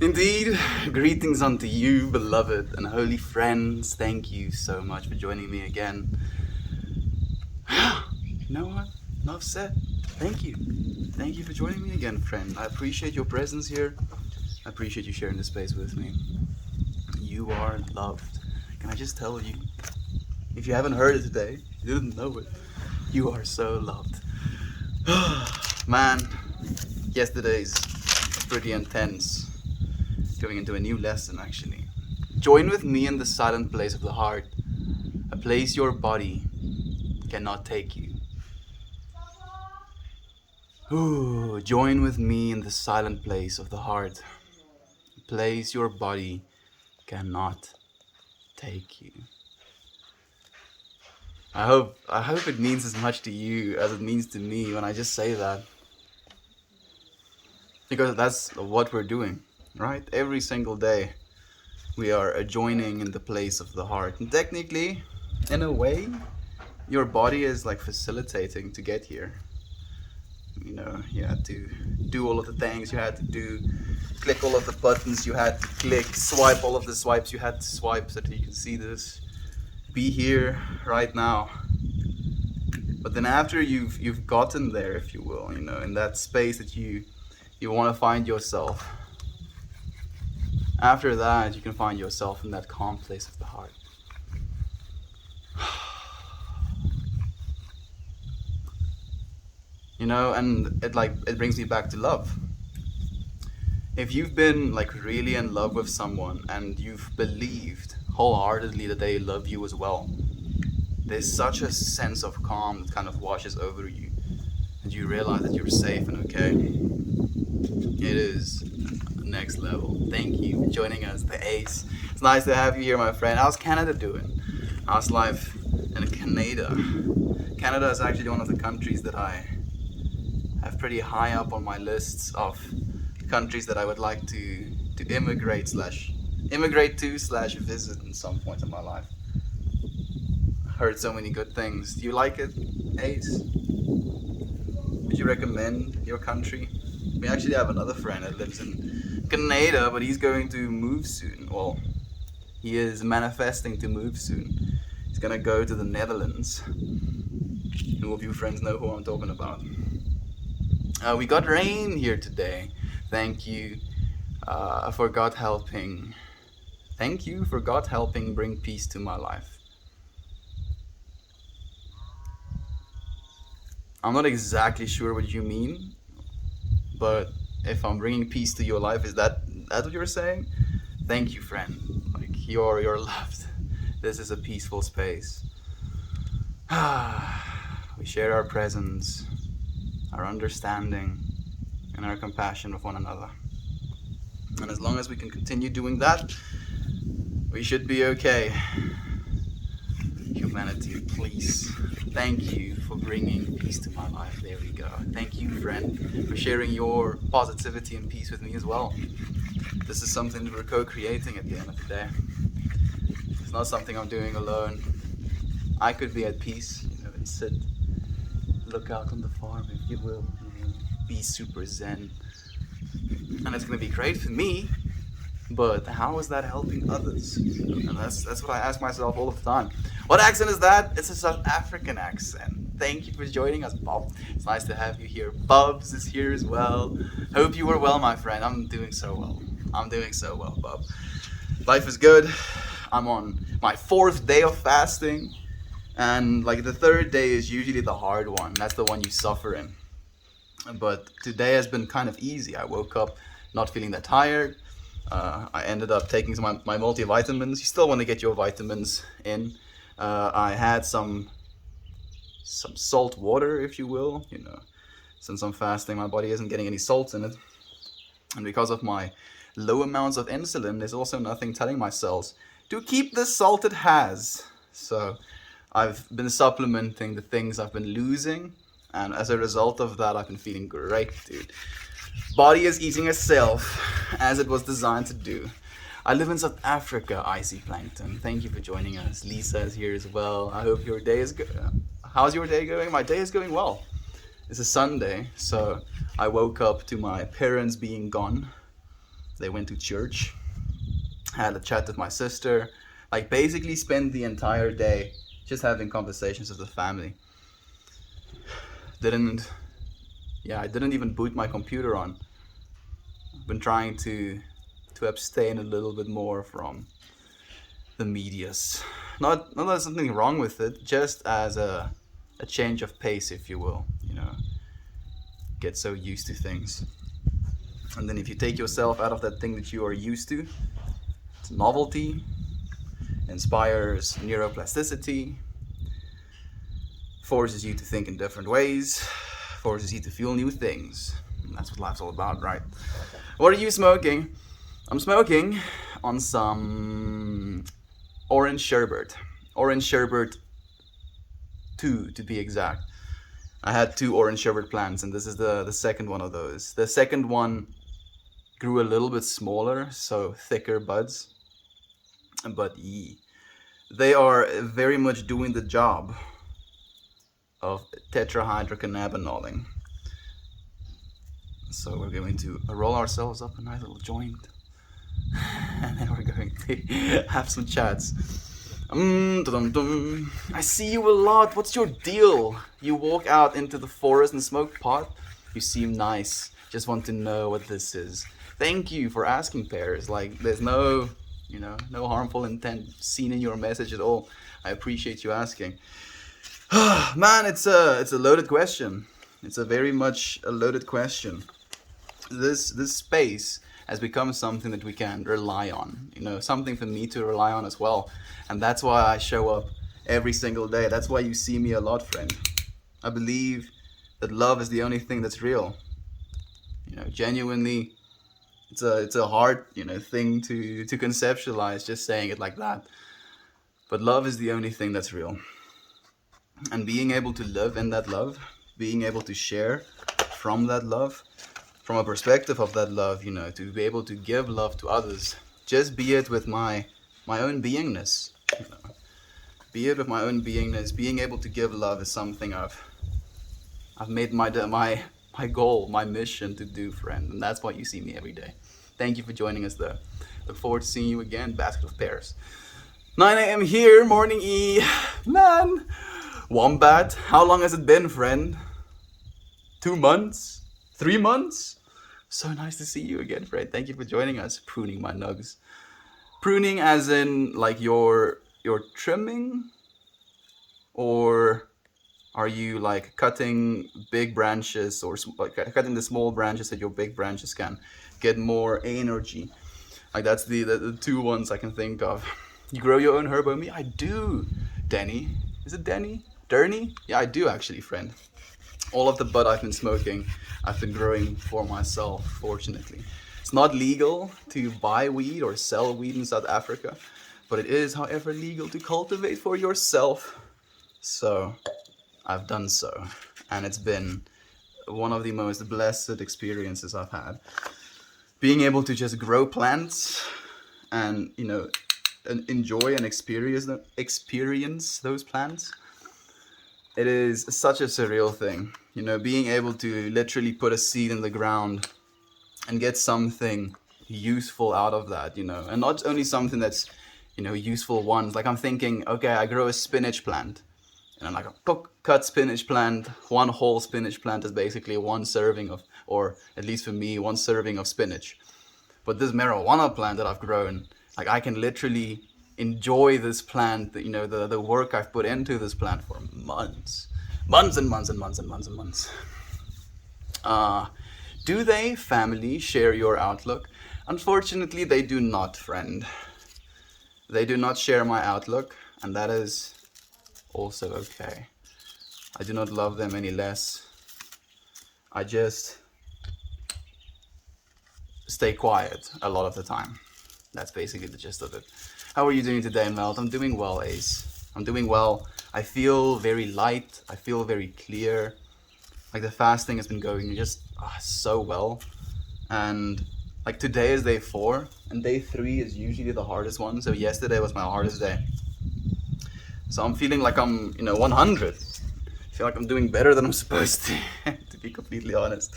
Indeed, greetings unto you, beloved and holy friends. Thank you so much for joining me again. You know what? Enough said. Thank you. Thank you for joining me again, friend. I appreciate your presence here. I appreciate you sharing this space with me. You are loved. Can I just tell you, if you haven't heard it today, you didn't know it, you are so loved. Man, yesterday's pretty intense. Going into a new lesson, actually. Join with me in the silent place of the heart, a place your body cannot take you. Ooh, join with me in the silent place of the heart, a place your body cannot take you. I hope it means as much to you as it means to me when I just say that. Because that's what we're doing, right? Every single day we are joining in the place of the heart. And technically, in a way, your body is like facilitating to get here. You know, you had to do all of the things you had to do, click all of the buttons you had to click, swipe all of the swipes you had to swipe so that you can see this. Be here right now. But then after you've gotten there, if you will, you know, in that space that you want to find yourself, after that you can find yourself in that calm place of the heart. You know, and it brings me back to love. If you've been like really in love with someone and you've believed wholeheartedly that they love you as well, there's such a sense of calm that kind of washes over you, and you realize that you're safe and okay. It is next level. Thank you for joining us, the Ace. It's nice to have you here, my friend. How's Canada doing? How's life in Canada? Canada is actually one of the countries that I have pretty high up on my lists of countries that I would like to immigrate to / visit in some point in my life. Heard so many good things. Do you like it, Ace? Would you recommend your country? We actually have another friend that lives in Canada, but he's going to move soon. Well, he is manifesting to move soon. He's gonna go to the Netherlands. Who of you friends know who I'm talking about? We got rain here today. Thank you for God helping. Thank you for God helping bring peace to my life. I'm not exactly sure what you mean, but if I'm bringing peace to your life, is that what you're saying? Thank you, friend. Like you're loved. This is a peaceful space. We share our presence, our understanding, and our compassion with one another. And as long as we can continue doing that, we should be okay. Humanity, please. Thank you for bringing peace to my life. There we go. Thank you, friend, for sharing your positivity and peace with me as well. This is something that we're co-creating at the end of the day. It's not something I'm doing alone. I could be at peace, you know, and sit, look out on the farm, if you will, you know, be super zen. And it's gonna be great for me, but how is that helping others? And that's what I ask myself all the time. What accent is that? It's a South African accent. Thank you for joining us, Bob. It's nice to have you here. Bubs is here as well. Hope you are well, my friend. I'm doing so well. Bob. Life is good. I'm on my 4th day of fasting. And like the 3rd day is usually the hard one. That's the one you suffer in. But today has been kind of easy. I woke up not feeling that tired. I ended up taking some my multivitamins. You still want to get your vitamins in. I had some salt water, if you will. You know, since I'm fasting, my body isn't getting any salt in it, and because of my low amounts of insulin, there's also nothing telling my cells to keep the salt it has. So I've been supplementing the things I've been losing, and as a result of that, I've been feeling great, dude. Body is eating itself as it was designed to do. I live in South Africa, Icy Plankton. Thank you for joining us. Lisa is here as well. I hope your day is good. How's your day going? My day is going well. It's a Sunday, so I woke up to my parents being gone. They went to church, had a chat with my sister, like basically spent the entire day just having conversations with the family. I didn't even boot my computer on. I've been trying to abstain a little bit more from the medias. Not that there's something wrong with it, just as a change of pace, if you will. Get so used to things. And then if you take yourself out of that thing that you are used to, it's novelty, inspires neuroplasticity, forces you to think in different ways, forces you to feel new things. And that's what life's all about, right? What are you smoking? I'm smoking on some orange sherbet. Orange sherbet 2 to be exact. I had 2 orange sherbet plants, and this is the second one of those. The second one grew a little bit smaller, so thicker buds. But they are very much doing the job of tetrahydrocannabinoling. So we're going to roll ourselves up a nice little joint, and then we're going to have some chats. I see you a lot. What's your deal? You walk out into the forest and smoke pot? You seem nice. Just want to know what this is. Thank you for asking, Pears. Like, there's no harmful intent seen in your message at all. I appreciate you asking. Man, it's a loaded question. It's a very much a loaded question. This space has become something that we can rely on. Something for me to rely on as well. And that's why I show up every single day. That's why you see me a lot, friend. I believe that love is the only thing that's real. Genuinely, it's a hard, thing to conceptualize, just saying it like that. But love is the only thing that's real. And being able to live in that love, being able to share from that love, from a perspective of that love, to be able to give love to others, just be it with my own beingness. Be it with my own beingness, being able to give love is something I've made my goal, my mission to do, friend. And that's why you see me every day. Thank you for joining us though. Look forward to seeing you again. Basket of Pears. 9 a.m. here, morning E. Man. Wombat, how long has it been, friend? 2 months? 3 months? So nice to see you again, friend. Thank you for joining us. Pruning my nugs. Pruning as in like you're trimming? Or are you like cutting big branches or like cutting the small branches so your big branches can get more energy? Like that's the 2 ones I can think of. You grow your own herbo meat? I do. Denny. Is it Denny? Derny? Yeah, I do actually, friend. All of the bud I've been smoking, I've been growing for myself, fortunately. It's not legal to buy weed or sell weed in South Africa, but it is, however, legal to cultivate for yourself. So, I've done so. And it's been one of the most blessed experiences I've had. Being able to just grow plants and, and enjoy and experience those plants. It is such a surreal thing, being able to literally put a seed in the ground and get something useful out of that, and not only something that's, useful once. Like I'm thinking, okay, I grow a spinach plant, and I'm like a cut spinach plant. 1 whole spinach plant is basically 1 serving of, or at least for me, 1 serving of spinach. But this marijuana plant that I've grown, like I can literally enjoy this plant, the work I've put into this plant for months and months and months and months and months. Do they, family, share your outlook? Unfortunately, they do not, friend. They do not share my outlook, and that is also okay. I do not love them any less. I just stay quiet a lot of the time. That's basically the gist of it. How are you doing today, Melt? I'm doing well, Ace. I'm doing well. I feel very light. I feel very clear. Like the fasting has been going just so well. And like today is day 4 and day 3 is usually the hardest one. So yesterday was my hardest day. So I'm feeling like I'm, 100. I feel like I'm doing better than I'm supposed to be completely honest.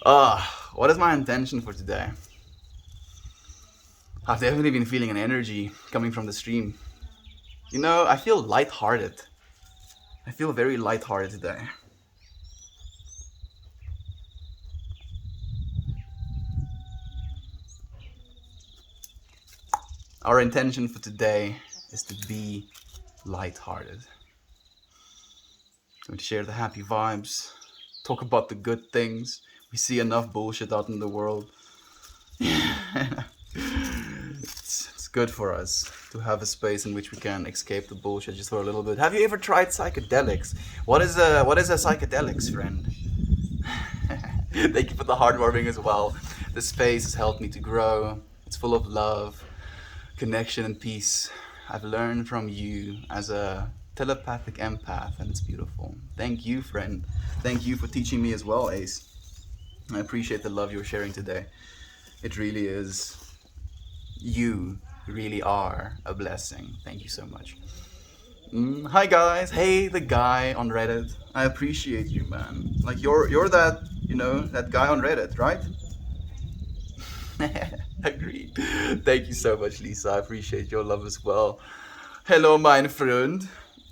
What is my intention for today? I've definitely been feeling an energy coming from the stream. You know, I feel lighthearted. I feel very lighthearted today. Our intention for today is to be lighthearted. To share the happy vibes, talk about the good things. We see enough bullshit out in the world. It's good for us to have a space in which we can escape the bullshit just for a little bit. Have you ever tried psychedelics? What is a psychedelics, friend? Thank you for the heartwarming as well. The space has helped me to grow. It's full of love, connection, and peace. I've learned from you as a telepathic empath, and it's beautiful. Thank you, friend. Thank you for teaching me as well, Ace. I appreciate the love you're sharing today. It really is. You really are a blessing. Thank you so much. Hi guys. Hey, the guy on Reddit. I appreciate you, man. Like you're that, that guy on Reddit, right? Agreed. Thank you so much, Lisa. I appreciate your love as well. Hello, mein Freund.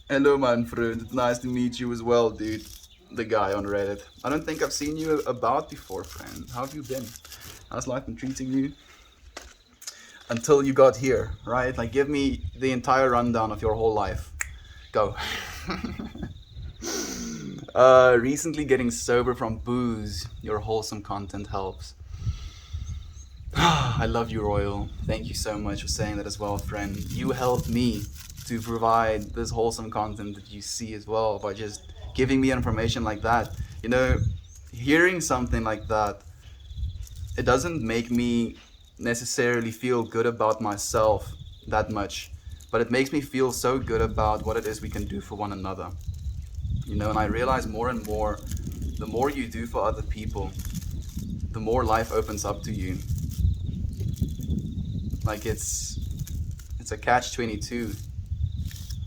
Hello, mein Freund. It's nice to meet you as well, dude. The guy on Reddit. I don't think I've seen you about before, friend. How have you been? How's life been treating you? Until you got here, right? Like, give me the entire rundown of your whole life. Go. Recently getting sober from booze. Your wholesome content helps. I love you, Royal. Thank you so much for saying that as well, friend. You helped me to provide this wholesome content that you see as well by just giving me information like that. You know, hearing something like that, it doesn't make me necessarily feel good about myself that much, but it makes me feel so good about what it is we can do for one another. You know, and I realize more and more, the more you do for other people, the more life opens up to you. Like it's a catch-22.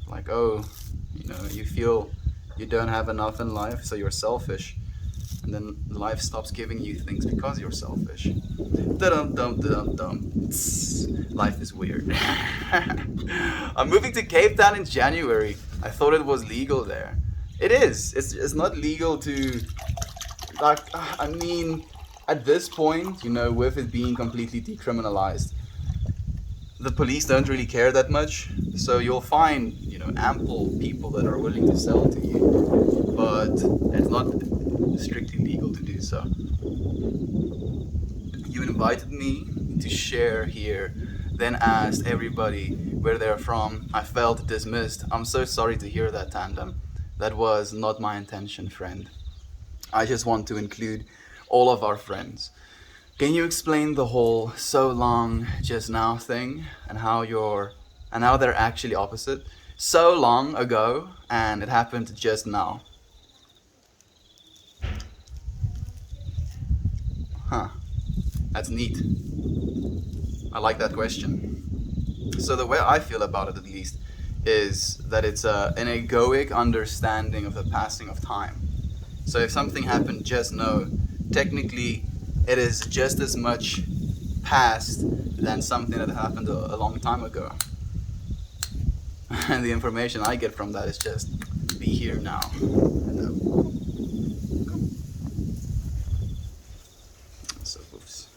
Like, oh, you feel you don't have enough in life, so you're selfish. And then life stops giving you things because you're selfish. Dum-dum-dum-dum-dum. Life is weird. I'm moving to Cape Town in January. I thought it was legal there. It is. It's not legal to, like, I mean, at this point, with it being completely decriminalized, the police don't really care that much. So you'll find, ample people that are willing to sell to you, but it's not strictly legal to do so. You invited me to share here, then asked everybody where they're from. I felt dismissed. I'm so sorry to hear that, Tandem. That was not my intention, friend. I just want to include all of our friends. Can you explain the whole so long just now thing and how they're actually opposite? So long ago and it happened just now. Huh. That's neat. I like that question. So the way I feel about it, at least, is that it's an egoic understanding of the passing of time. So if something happened just now, technically it is just as much past than something that happened a long time ago. And the information I get from that is just be here now. So oops.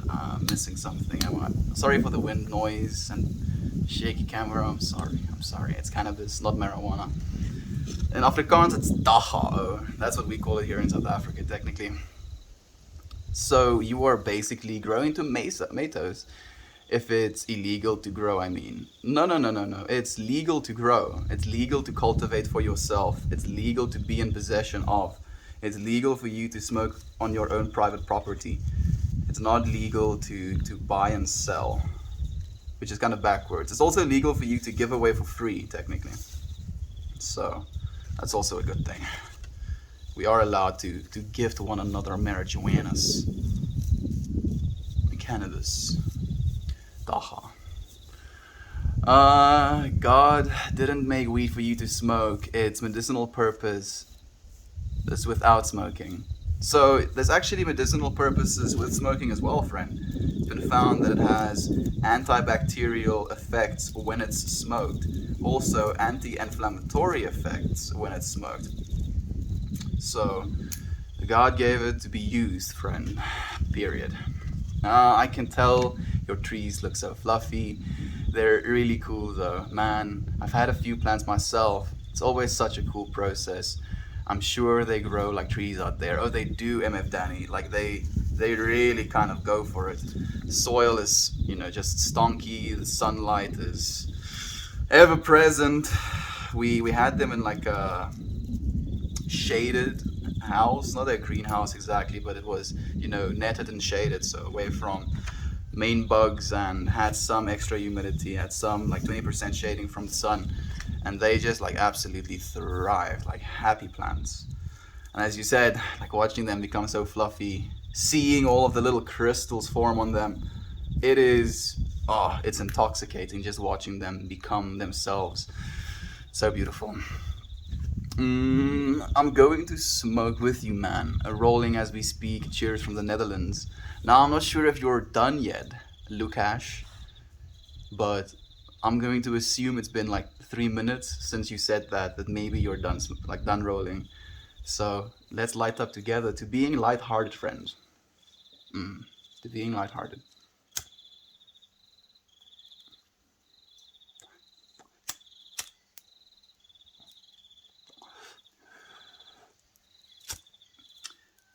I'm missing something. Sorry for the wind noise and shaky camera. I'm sorry. It's cannabis, not marijuana. In Afrikaans, it's dagga. That's what we call it here in South Africa, technically. So you are basically growing tomatoes. If it's illegal to grow, I mean. No. It's legal to grow. It's legal to cultivate for yourself. It's legal to be in possession of. It's legal for you to smoke on your own private property. It's not legal to buy and sell, which is kind of backwards. It's also legal for you to give away for free, technically. So that's also a good thing. We are allowed to gift one another marijuanas, cannabis, dagga. God didn't make weed for you to smoke. Its medicinal purpose is without smoking. So there's actually medicinal purposes with smoking as well, friend. It's been found that it has antibacterial effects when it's smoked, also anti-inflammatory effects when it's smoked. So God gave it to be used, friend. Period. I can tell your trees look so fluffy. They're really cool though. Man, I've had a few plants myself. It's always such a cool process. I'm sure they grow like trees out there. Oh, they do, MF Danny. Like they really kind of go for it. The soil is, just stonky. The sunlight is ever present. We had them in like a shaded house, not a greenhouse exactly, but it was, netted and shaded, so away from main bugs, and had some extra humidity, had some like 20% shading from the sun, and they just like absolutely thrived like happy plants. And as you said, like watching them become so fluffy, seeing all of the little crystals form on them, it is, oh, it's intoxicating just watching them become themselves. So beautiful. I'm going to smoke with you, man. Rolling as we speak. Cheers from the Netherlands. Now, I'm not sure if you're done yet, Lukash, but I'm going to assume it's been like 3 minutes since you said that maybe you're done, like done rolling. So let's light up together to being light-hearted, friends. To being light-hearted.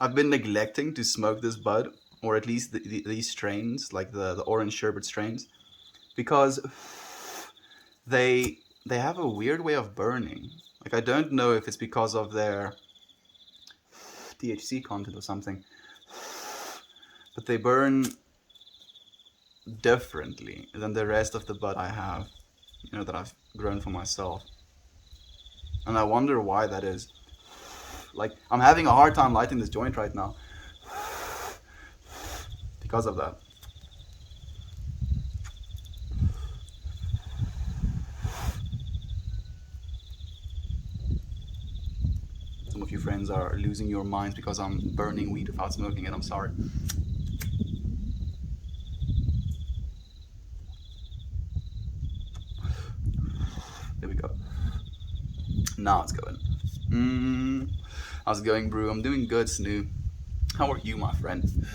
I've been neglecting to smoke this bud, or at least these strains, like the orange sherbet strains, because they have a weird way of burning. Like I don't know if it's because of their THC content or something, but they burn differently than the rest of the bud I have, that I've grown for myself. And I wonder why that is. Like I'm having a hard time lighting this joint right now because of that. Some of you friends are losing your minds because I'm burning weed without smoking it. I'm sorry. There we go. Now it's going. How's it going, Brew? I'm doing good, Snoo. How are you, my friend?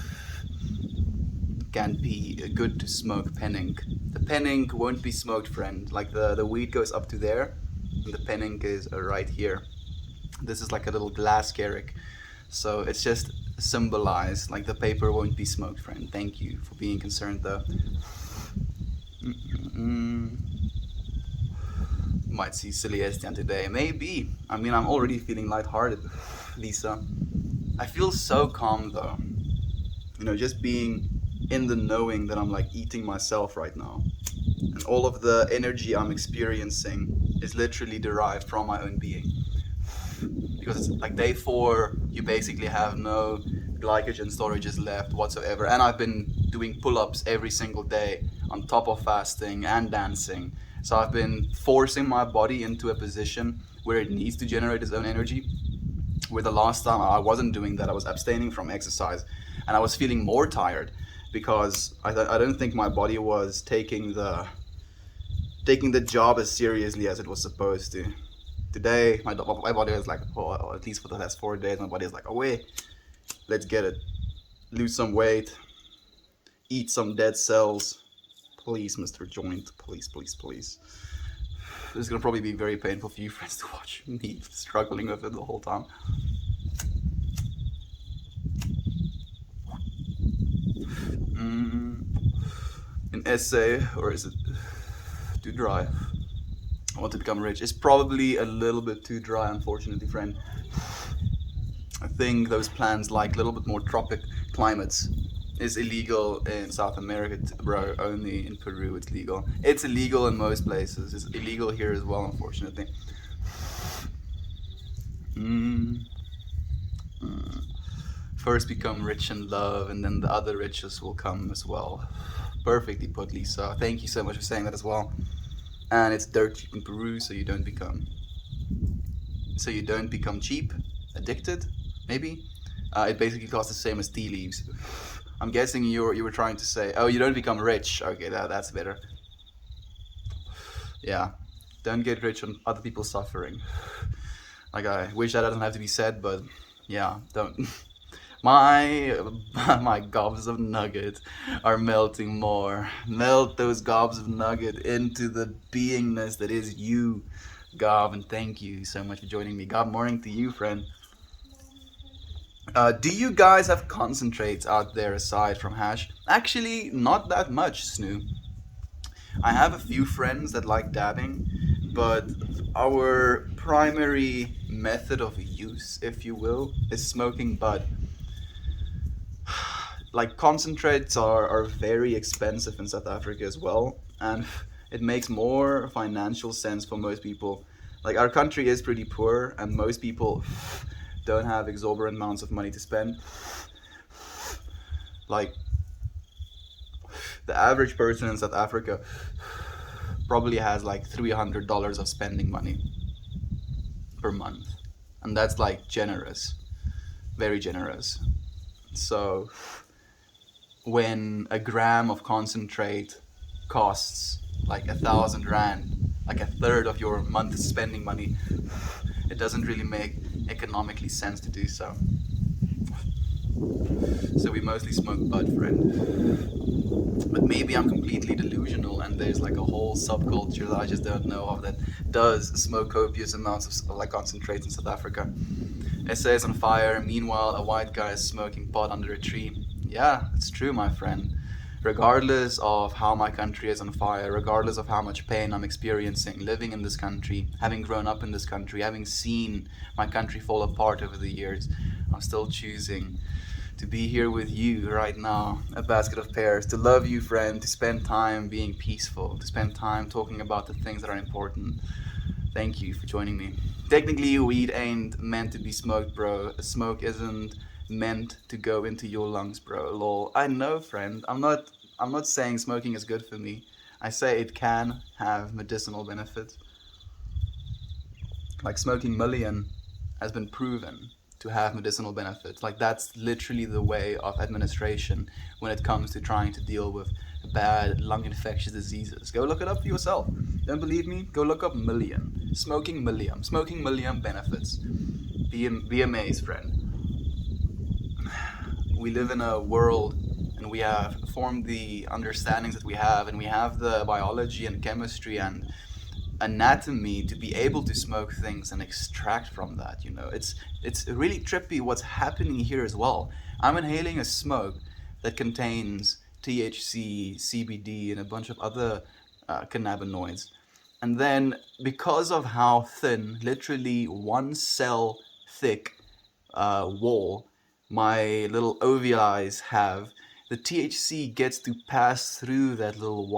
Can't be good to smoke penning. The penning won't be smoked, friend. Like the weed goes up to there, and the penning is right here. This is like a little glass carrick, so it's just symbolized. Like the paper won't be smoked, friend. Thank you for being concerned, though. Might see silly Estian today. Maybe. I mean, I'm already feeling lighthearted, Lisa. I feel so calm, though. Just being in the knowing that I'm like eating myself right now. And all of the energy I'm experiencing is literally derived from my own being. Because it's like day 4, you basically have no glycogen storages left whatsoever. And I've been doing pull-ups every single day on top of fasting and dancing. So I've been forcing my body into a position where it needs to generate its own energy. Where the last time I wasn't doing that, I was abstaining from exercise, and I was feeling more tired because I don't think my body was taking the job as seriously as it was supposed to. Today, my body was like, oh, at least for the last 4 days, my body is like, oh wait, let's get it, lose some weight, eat some dead cells, please, Mr. Joint, please, please, please. This is gonna probably be very painful for you friends to watch me struggling with it the whole time. An essay, or is it too dry? I want to become rich. It's probably a little bit too dry, unfortunately, friend. I think those plants like a little bit more tropic climates. Is illegal in South America, bro. Only in Peru it's legal. It's illegal in most places. It's illegal here as well, unfortunately. First become rich in love, and then the other riches will come as well. Perfectly put, Lisa. Thank you so much for saying that as well. And it's dirt cheap in Peru, so you don't become cheap, addicted, maybe. It basically costs the same as tea leaves. I'm guessing you were trying to say, oh, you don't become rich. Okay, that's better. Yeah, don't get rich on other people's suffering. Like, I wish that doesn't have to be said, but yeah, don't. My my gobs of nugget are melting more. Melt those gobs of nugget into the beingness that is you, Gob, and thank you so much for joining me. Gob, morning to you, friend. Do you guys have concentrates out there aside from hash? Actually, not that much, Snoo. I have a few friends that like dabbing, but our primary method of use, if you will, is smoking bud. Like concentrates are very expensive in South Africa as well, and it makes more financial sense for most people. Like our country is pretty poor, and most people don't have exorbitant amounts of money to spend. Like the average person in South Africa probably has like $300 of spending money per month, and that's like generous, very generous. So when a gram of concentrate costs like 1,000 rand, like a third of your month's spending money, it doesn't really make economically sense to do so. So we mostly smoke bud, friend. But maybe I'm completely delusional and there's like a whole subculture that I just don't know of that does smoke copious amounts of like concentrates in South Africa. SA is on fire, meanwhile a white guy is smoking pot under a tree. Yeah, it's true, my friend. Regardless of how my country is on fire, regardless of how much pain I'm experiencing living in this country, having grown up in this country, having seen my country fall apart over the years, I'm still choosing to be here with you right now, a basket of pears, to love you, friend, to spend time being peaceful, to spend time talking about the things that are important. Thank you for joining me. Technically, weed ain't meant to be smoked, bro. Smoke isn't meant to go into your lungs, bro. Lol. I know, friend. I'm not saying smoking is good for me. I say it can have medicinal benefits. Like smoking million has been proven to have medicinal benefits. Like that's literally the way of administration when it comes to trying to deal with bad lung infectious diseases. Go look it up for yourself. Don't believe me? Go look up million. Smoking million benefits. Be amazed, friend. We live in a world and we have formed the understandings that we have, and we have the biology and chemistry and anatomy to be able to smoke things and extract from that. It's really trippy what's happening here as well. I'm inhaling a smoke that contains THC, CBD, and a bunch of other cannabinoids, and then because of how thin, literally one cell thick wall my little ovules have, the THC gets to pass through that little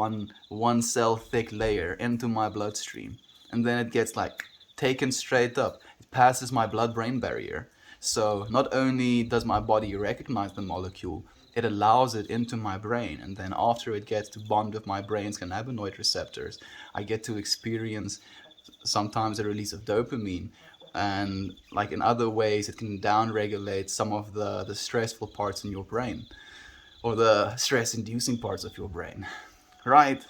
one cell thick layer into my bloodstream, and then it gets like taken straight up. It passes my blood-brain barrier. So not only does my body recognize the molecule, it allows it into my brain, and then after it gets to bond with my brain's cannabinoid receptors, I get to experience sometimes a release of dopamine, and like in other ways it can downregulate some of the stressful parts in your brain, or the stress inducing parts of your brain, right?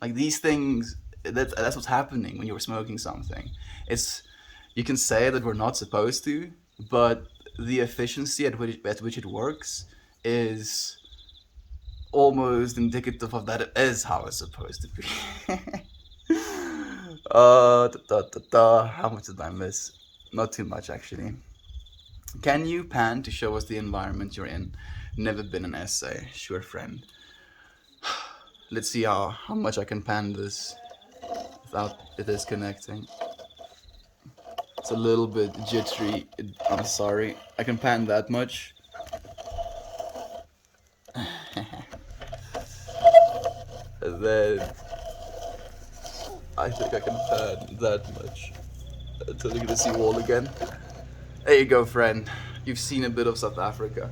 Like these things, that's what's happening when you're smoking something. It's, you can say that we're not supposed to, but the efficiency at which it works is almost indicative of that it is how it's supposed to be. How much did I miss? Not too much, actually. Can you pan to show us the environment you're in? Never been an essay. Sure, friend. Let's see how much I can pan this without it disconnecting. It's a little bit jittery. I'm sorry. I can pan that much. And then I think I can pan that much until you get to see wall again. There you go, friend. You've seen a bit of South Africa.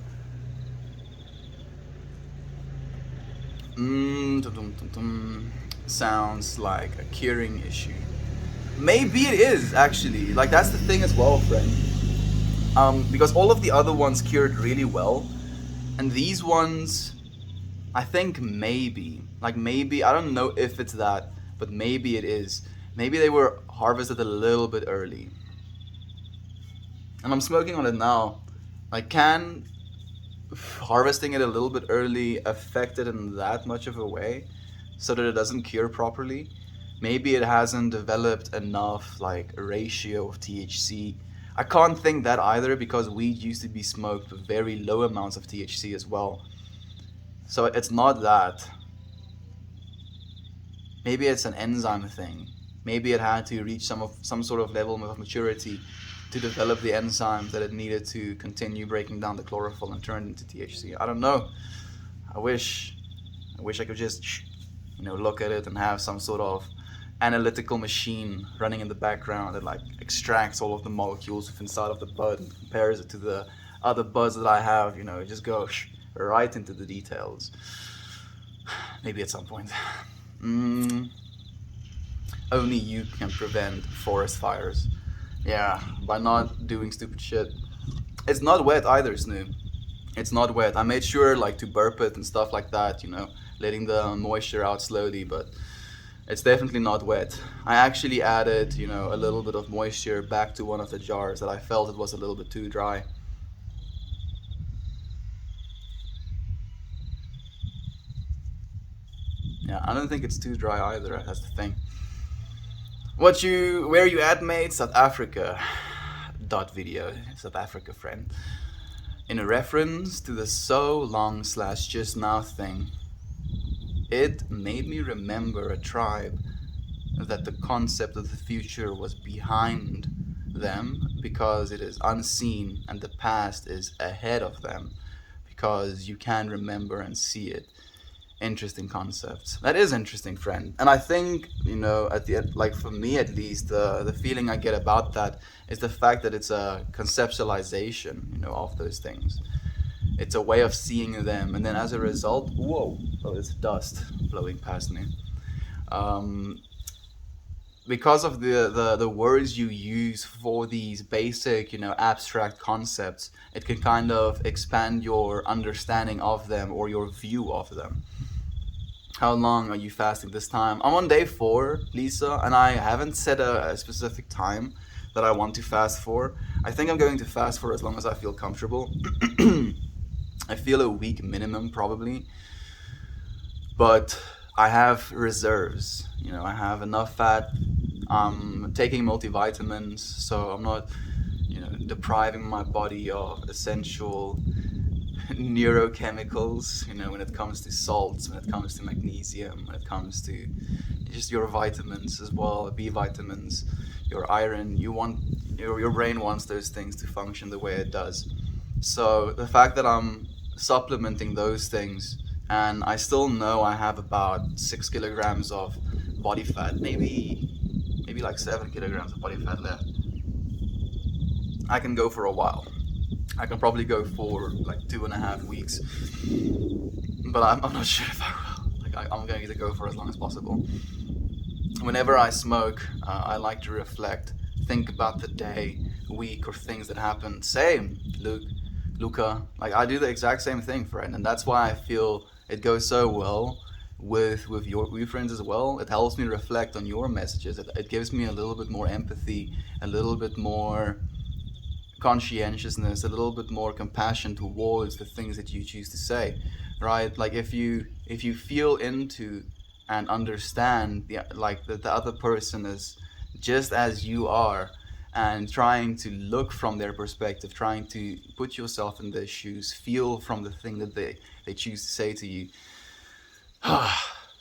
Sounds like a curing issue. Maybe it is, actually. Like, that's the thing as well, friend. Because all of the other ones cured really well, and these ones, I think maybe, I don't know if it's that, but maybe it is. Maybe they were harvested a little bit early. And I'm smoking on it now. Like, can harvesting it a little bit early affect it in that much of a way so that it doesn't cure properly? Maybe it hasn't developed enough like ratio of THC. I can't think that either because weed used to be smoked with very low amounts of THC as well. So it's not that. Maybe it's an enzyme thing. Maybe it had to reach some sort of level of maturity to develop the enzymes that it needed to continue breaking down the chlorophyll and turn it into THC. I don't know. I wish I could just look at it and have some sort of analytical machine running in the background that like extracts all of the molecules inside of the bud and compares it to the other buds that I have. Just go right into the details. Maybe at some point. Only you can prevent forest fires. Yeah, by not doing stupid shit. It's not wet either, Snoo. It's not wet. I made sure like to burp it and stuff like that, letting the moisture out slowly, but it's definitely not wet. I actually added, a little bit of moisture back to one of the jars that I felt it was a little bit too dry. Yeah, I don't think it's too dry either, that's the thing. Where you at, mate? South Africa. Video, South Africa, friend. In a reference to the so long / just now thing, it made me remember a tribe that the concept of the future was behind them because it is unseen and the past is ahead of them because you can remember and see it. Interesting concept. That is interesting, friend. And I think, at the end, like for me at least, the feeling I get about that is the fact that it's a conceptualization, of those things. It's a way of seeing them, and then as a result, whoa, oh, it's dust blowing past me. Because of the words you use for these basic, abstract concepts, it can kind of expand your understanding of them or your view of them. How long are you fasting this time? I'm on day 4, Lisa, and I haven't set a specific time that I want to fast for. I think I'm going to fast for as long as I feel comfortable. I feel a week minimum probably, but I have reserves. I have enough fat. I'm taking multivitamins, so I'm not, depriving my body of essential neurochemicals, when it comes to salts, when it comes to magnesium, when it comes to just your vitamins as well, B vitamins, your iron. Your brain wants those things to function the way it does. So the fact that I'm supplementing those things and I still know I have about 6 kilograms of body fat, maybe like 7 kilograms of body fat left, I can go for a while. I can probably go for like 2.5 weeks, but I'm not sure if I will. I'm going to go for as long as possible. Whenever I smoke, I like to reflect, think about the day, week, or things that happened. Same, Luca. Like I do the exact same thing, friend, and that's why I feel it goes so well with your friends as well. It helps me reflect on your messages. It gives me a little bit more empathy, a little bit more conscientiousness, a little bit more compassion towards the things that you choose to say, right? Like if you feel into and understand that the other person is just as you are, and trying to look from their perspective, trying to put yourself in their shoes, feel from the thing that they choose to say to you,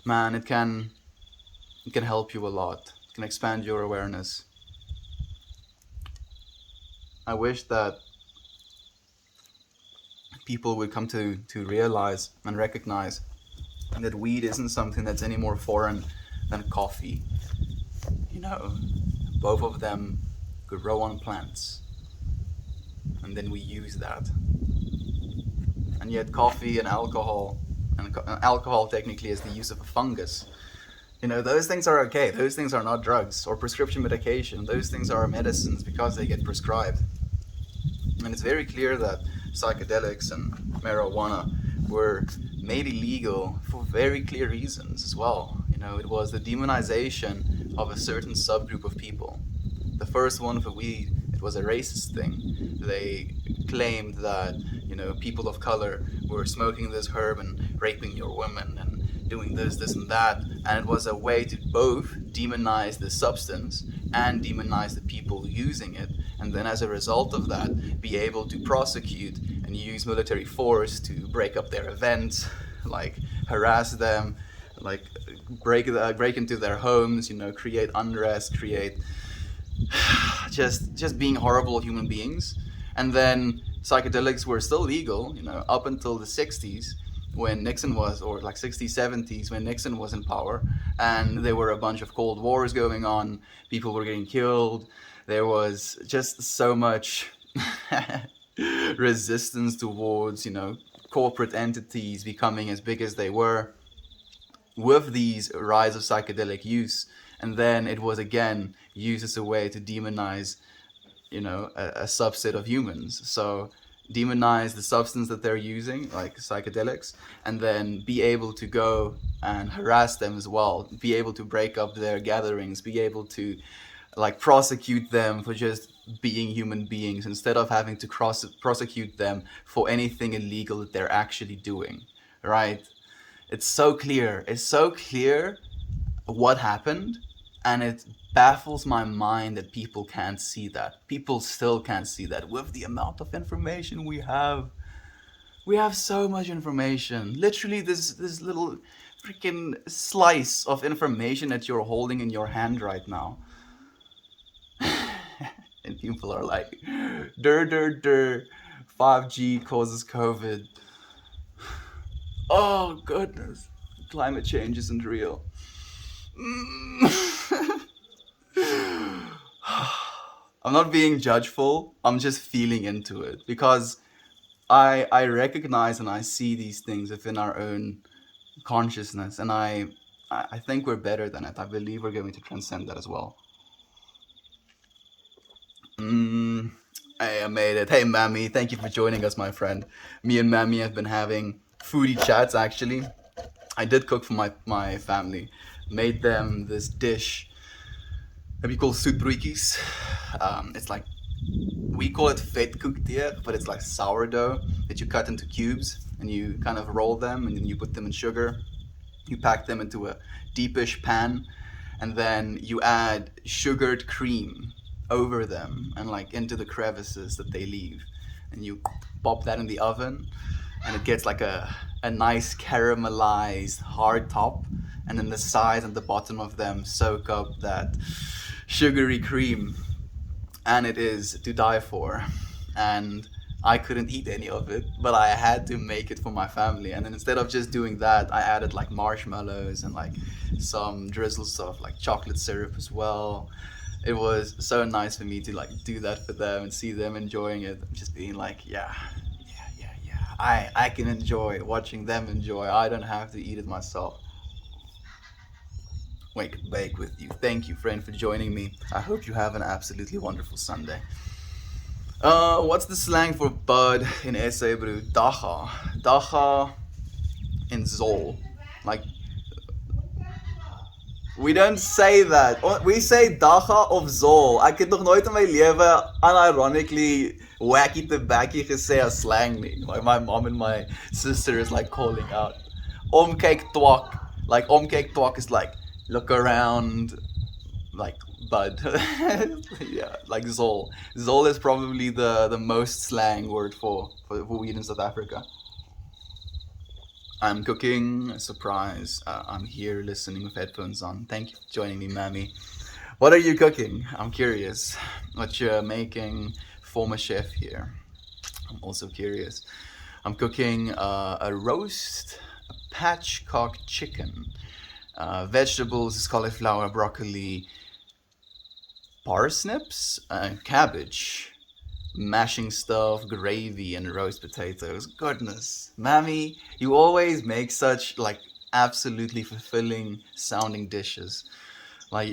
man, it can help you a lot. It can expand your awareness. I wish that people would come to realize and recognize that weed isn't something that's any more foreign than coffee. Both of them grow on plants, and then we use that. And yet coffee and alcohol technically is the use of a fungus. Those things are okay. Those things are not drugs or prescription medication. Those things are medicines because they get prescribed. And it's very clear that psychedelics and marijuana were made illegal for very clear reasons as well. It was the demonization of a certain subgroup of people. The first one for weed, it was a racist thing. They claimed that, people of color were smoking this herb and raping your women and doing this, and that. And it was a way to both demonize the substance and demonize the people using it. And then as a result of that, be able to prosecute and use military force to break up their events, like harass them, like break into their homes, create unrest, create just being horrible human beings. And then psychedelics were still legal, up until the 60s when Nixon was, or like 60s, 70s when Nixon was in power, and there were a bunch of Cold Wars going on, people were getting killed, there was just so much resistance towards, corporate entities becoming as big as they were with these rise of psychedelic use. And then it was again used as a way to demonize, a subset of humans. So demonize the substance that they're using, like psychedelics, and then be able to go and harass them as well, be able to break up their gatherings, be able to like prosecute them for just being human beings instead of having to prosecute them for anything illegal that they're actually doing, right? It's so clear. It's so clear what happened, and it baffles my mind that people can't see that. People still can't see that with the amount of information we have. We have so much information. Literally, this little freaking slice of information that you're holding in your hand right now. And people are like, 5G causes COVID. Oh, goodness. Climate change isn't real. I'm not being judgeful. I'm just feeling into it because I recognize and I see these things within our own consciousness, and I think we're better than it. I believe we're going to transcend that as well. Hey, I made it. Hey, Mammy, thank you for joining us, my friend. Me and Mammy have been having foodie chats, actually. I did cook for my family. Made them this dish that we call soetbroodjies. It's like, we call it vetkoekteer, but it's like sourdough that you cut into cubes and you kind of roll them and then you put them in sugar. You pack them into a deepish pan and then you add sugared cream over them and like into the crevices that they leave. And you pop that in the oven and it gets like a nice caramelized hard top, and then the sides and the bottom of them soak up that sugary cream, and it is to die for. And I couldn't eat any of it, but I had to make it for my family. And then instead of just doing that, I added like marshmallows and like some drizzles of like chocolate syrup as well. It was so nice for me to like do that for them and see them enjoying it. Just being like, yeah, I can enjoy watching them enjoy. I don't have to eat it myself. Wake and bake with you. Thank you, friend, for joining me. I hope you have an absolutely wonderful Sunday. What's the slang for bud in SA, bro? Daga. Daga in Zol. Like, we don't say that. We say Daga of Zol. Ek het nog nooit in my lewe unironically wacky tobacco gesê as slang nie. Like my mom and my sister is like calling out. Omkyk twak. Like omkyk twak is like look around, like bud. Yeah, like Zol. Zol is probably the most slang word for weed in South Africa. I'm cooking, surprise. I'm here listening with headphones on. Thank you for joining me, Mammy. What are you cooking? I'm curious. What you're making, former chef here. I'm also curious. I'm cooking a roast, a patchcock chicken. Vegetables is cauliflower, broccoli, parsnips, cabbage. Mashing stuff, gravy, and roast potatoes. Goodness, Mammy, you always make such like absolutely fulfilling sounding dishes. Like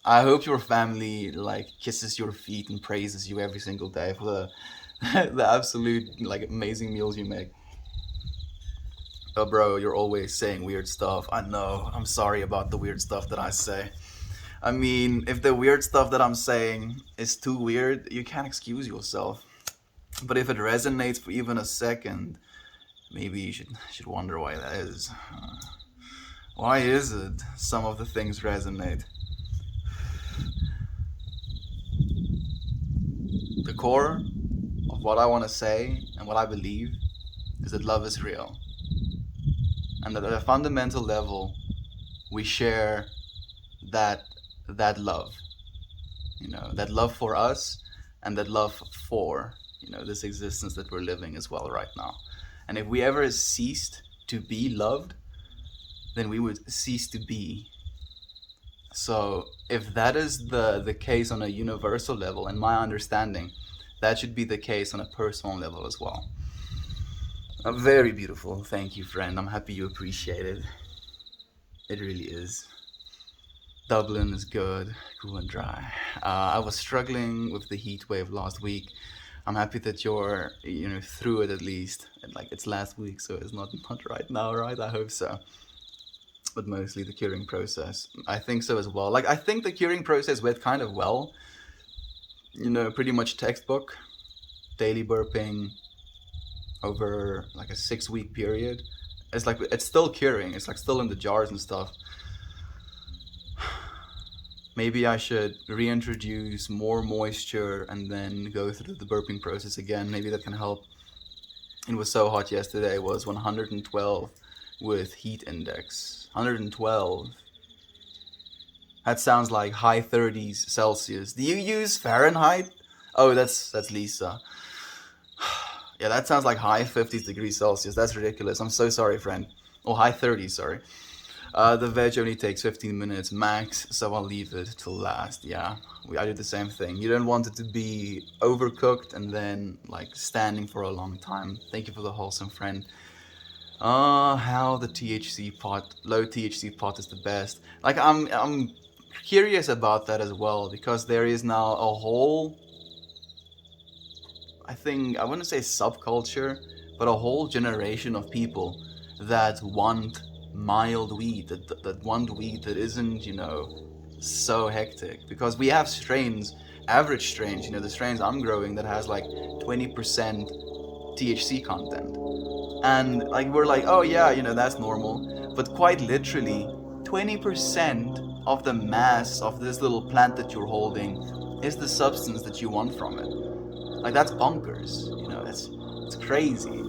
I hope your family like kisses your feet and praises you every single day for The absolute like amazing meals you make. Oh, bro, you're always saying weird stuff. I know. I'm sorry about the weird stuff that I say. I mean, if the weird stuff that I'm saying is too weird, you can't excuse yourself. But if it resonates for even a second, maybe you should wonder why that is. Why is it some of the things resonate? The core of what I want to say and what I believe is that love is real, and that at a fundamental level, we share that that love. That love for us, and that love for this existence that we're living as well right now. And if we ever ceased to be loved, then we would cease to be. So if that is the case on a universal level, in my understanding, that should be the case on a personal level as well. Very beautiful. Thank you, friend. I'm happy you appreciate it. It really is. Dublin is good, cool and dry. I was struggling with the heat wave last week. I'm happy that you're, through it at least. And like it's last week, so it's not right now, right? I hope so. But mostly the curing process. I think so as well. Like I think the curing process went kind of well. Pretty much textbook, daily burping over like a 6 week period. It's like it's still curing. It's like still in the jars and stuff. Maybe I should reintroduce more moisture and then go through the burping process again. Maybe that can help. It was so hot yesterday. It was 112 with heat index. 112. That sounds like high 30s Celsius. Do you use Fahrenheit? Oh, that's Lisa. Yeah, that sounds like high 50s degrees Celsius. That's ridiculous. I'm so sorry, friend. Oh, high 30s, sorry. The veg only takes 15 minutes max, so I'll leave it till last. Yeah, I do the same thing. You don't want it to be overcooked and then like standing for a long time. Thank you for the wholesome friend. How the THC pot, low THC pot is the best. Like I'm curious about that as well because there is now a whole, I think I wouldn't say subculture, but a whole generation of people that want mild weed, that want weed that isn't, so hectic. Because we have strains, average strains, the strains I'm growing that has like 20% THC content. And like we're like, oh yeah, that's normal. But quite literally, 20% of the mass of this little plant that you're holding is the substance that you want from it. Like that's bonkers, it's crazy.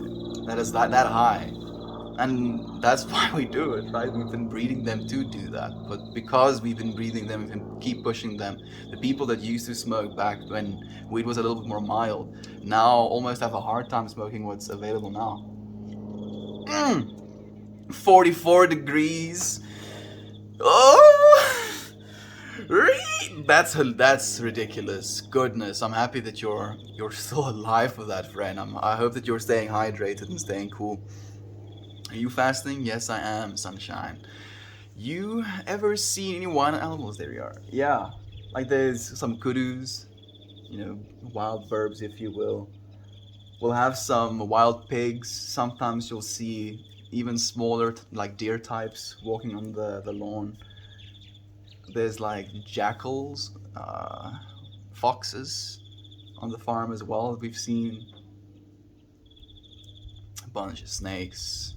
That is that high. And that's why we do it, right? We've been breeding them to do that. But because we've been breeding them, we can keep pushing them. The people that used to smoke back when weed was a little bit more mild, now almost have a hard time smoking what's available now. 44 degrees. Oh, that's ridiculous. Goodness, I'm happy that you're still alive with that, friend. I hope that you're staying hydrated and staying cool. Are you fasting? Yes, I am, sunshine. You ever seen any wild animals? There you are. Yeah, like there's some kudus, wild verbs, if you will. We'll have some wild pigs. Sometimes you'll see even smaller, like deer types, walking on the lawn. There's like jackals, foxes on the farm as well. We've seen a bunch of snakes,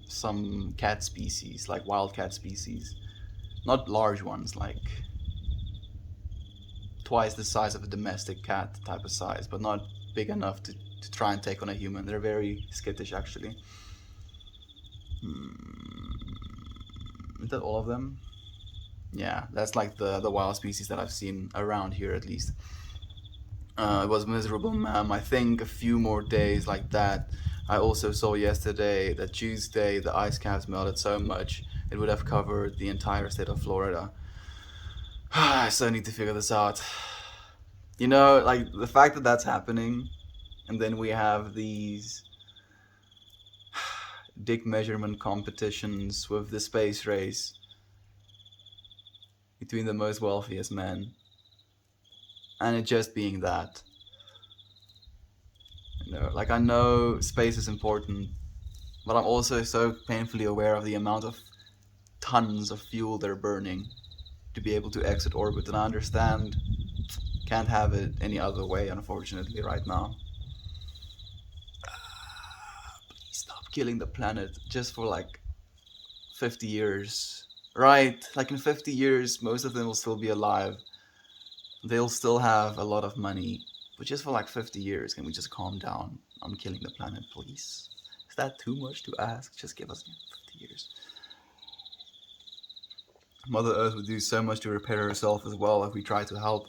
some cat species, like wild cat species. Not large ones, like twice the size of a domestic cat type of size, but not big enough to try and take on a human. They're very skittish, actually. Is that all of them? Yeah, that's like the wild species that I've seen around here at least. It was miserable, ma'am. I think a few more days like that. I also saw yesterday that Tuesday the ice caps melted so much it would have covered the entire state of Florida. I so need to figure this out. Like the fact that that's happening, and then we have these dick measurement competitions with the space race between the most wealthiest men, and it just being that. Like I know space is important, but I'm also so painfully aware of the amount of tons of fuel they're burning to be able to exit orbit, and I understand can't have it any other way, unfortunately, right now. Please stop killing the planet just for like 50 years. Right, like in 50 years, most of them will still be alive. They'll still have a lot of money. But just for like 50 years, can we just calm down on killing the planet, please? Is that too much to ask? Just give us 50 years. Mother Earth would do so much to repair herself as well if we try to help.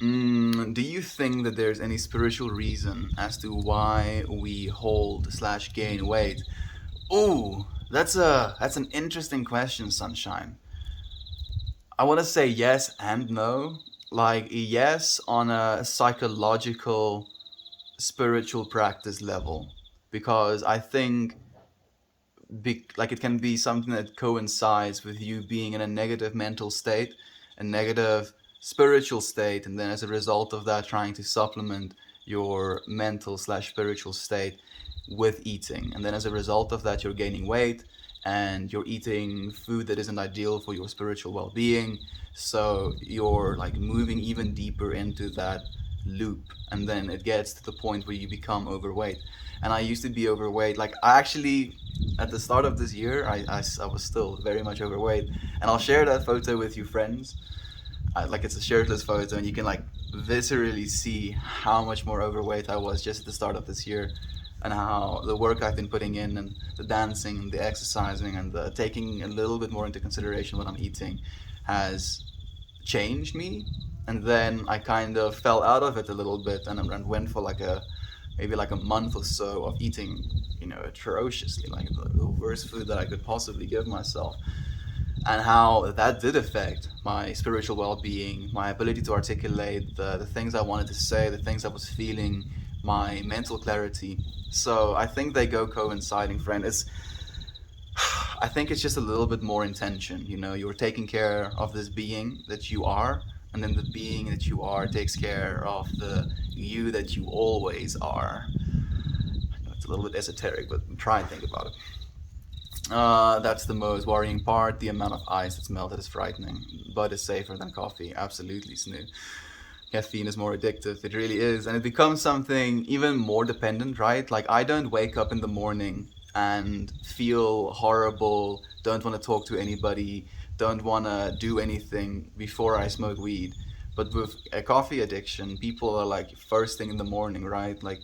Do you think that there's any spiritual reason as to why we hold slash gain weight? Ooh, that's an interesting question, Sunshine. I want to say yes and no. Like yes on a psychological, spiritual practice level, because I think like it can be something that coincides with you being in a negative mental state, a negative spiritual state, and then as a result of that trying to supplement your mental slash spiritual state with eating, and then as a result of that you're gaining weight and you're eating food that isn't ideal for your spiritual well-being, so you're like moving even deeper into that loop, and then it gets to the point where you become overweight. And I used to be overweight. Like I actually, at the start of this year, I was still very much overweight, and I'll share that photo with you friends. Like it's a shirtless photo, and you can like viscerally see how much more overweight I was just at the start of this year, and how the work I've been putting in, and the dancing, and the exercising, and the taking a little bit more into consideration what I'm eating, has changed me. And then I kind of fell out of it a little bit, and went for like a maybe like a month or so of eating, atrociously, like the worst food that I could possibly give myself. And how that did affect my spiritual well-being, my ability to articulate the things I wanted to say, the things I was feeling, my mental clarity. So I think they go coinciding, friend. I think it's just a little bit more intention. You're taking care of this being that you are, and then the being that you are takes care of the you that you always are. I know it's a little bit esoteric, but try and think about it. That's the most worrying part. The amount of ice that's melted is frightening, but it's safer than coffee. Absolutely, Snoo. Caffeine is more addictive. It really is. And it becomes something even more dependent, right? Like, I don't wake up in the morning and feel horrible, don't want to talk to anybody, don't want to do anything before I smoke weed. But with a coffee addiction, people are like first thing in the morning, right? Like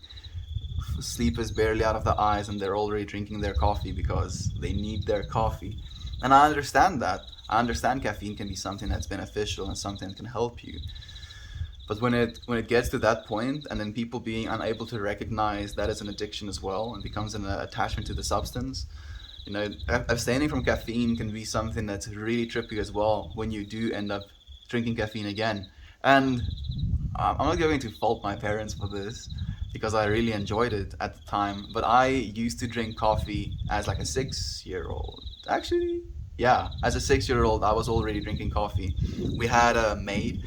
sleep is barely out of the eyes and they're already drinking their coffee because they need their coffee. And I understand that. I understand caffeine can be something that's beneficial and something that can help you. But when it gets to that point, and then people being unable to recognize that as an addiction as well, and becomes an attachment to the substance, abstaining from caffeine can be something that's really trippy as well when you do end up drinking caffeine again. And I'm not going to fault my parents for this because I really enjoyed it at the time. But I used to drink coffee as like a 6 year old. Actually, yeah, as a 6 year old, I was already drinking coffee. We had a maid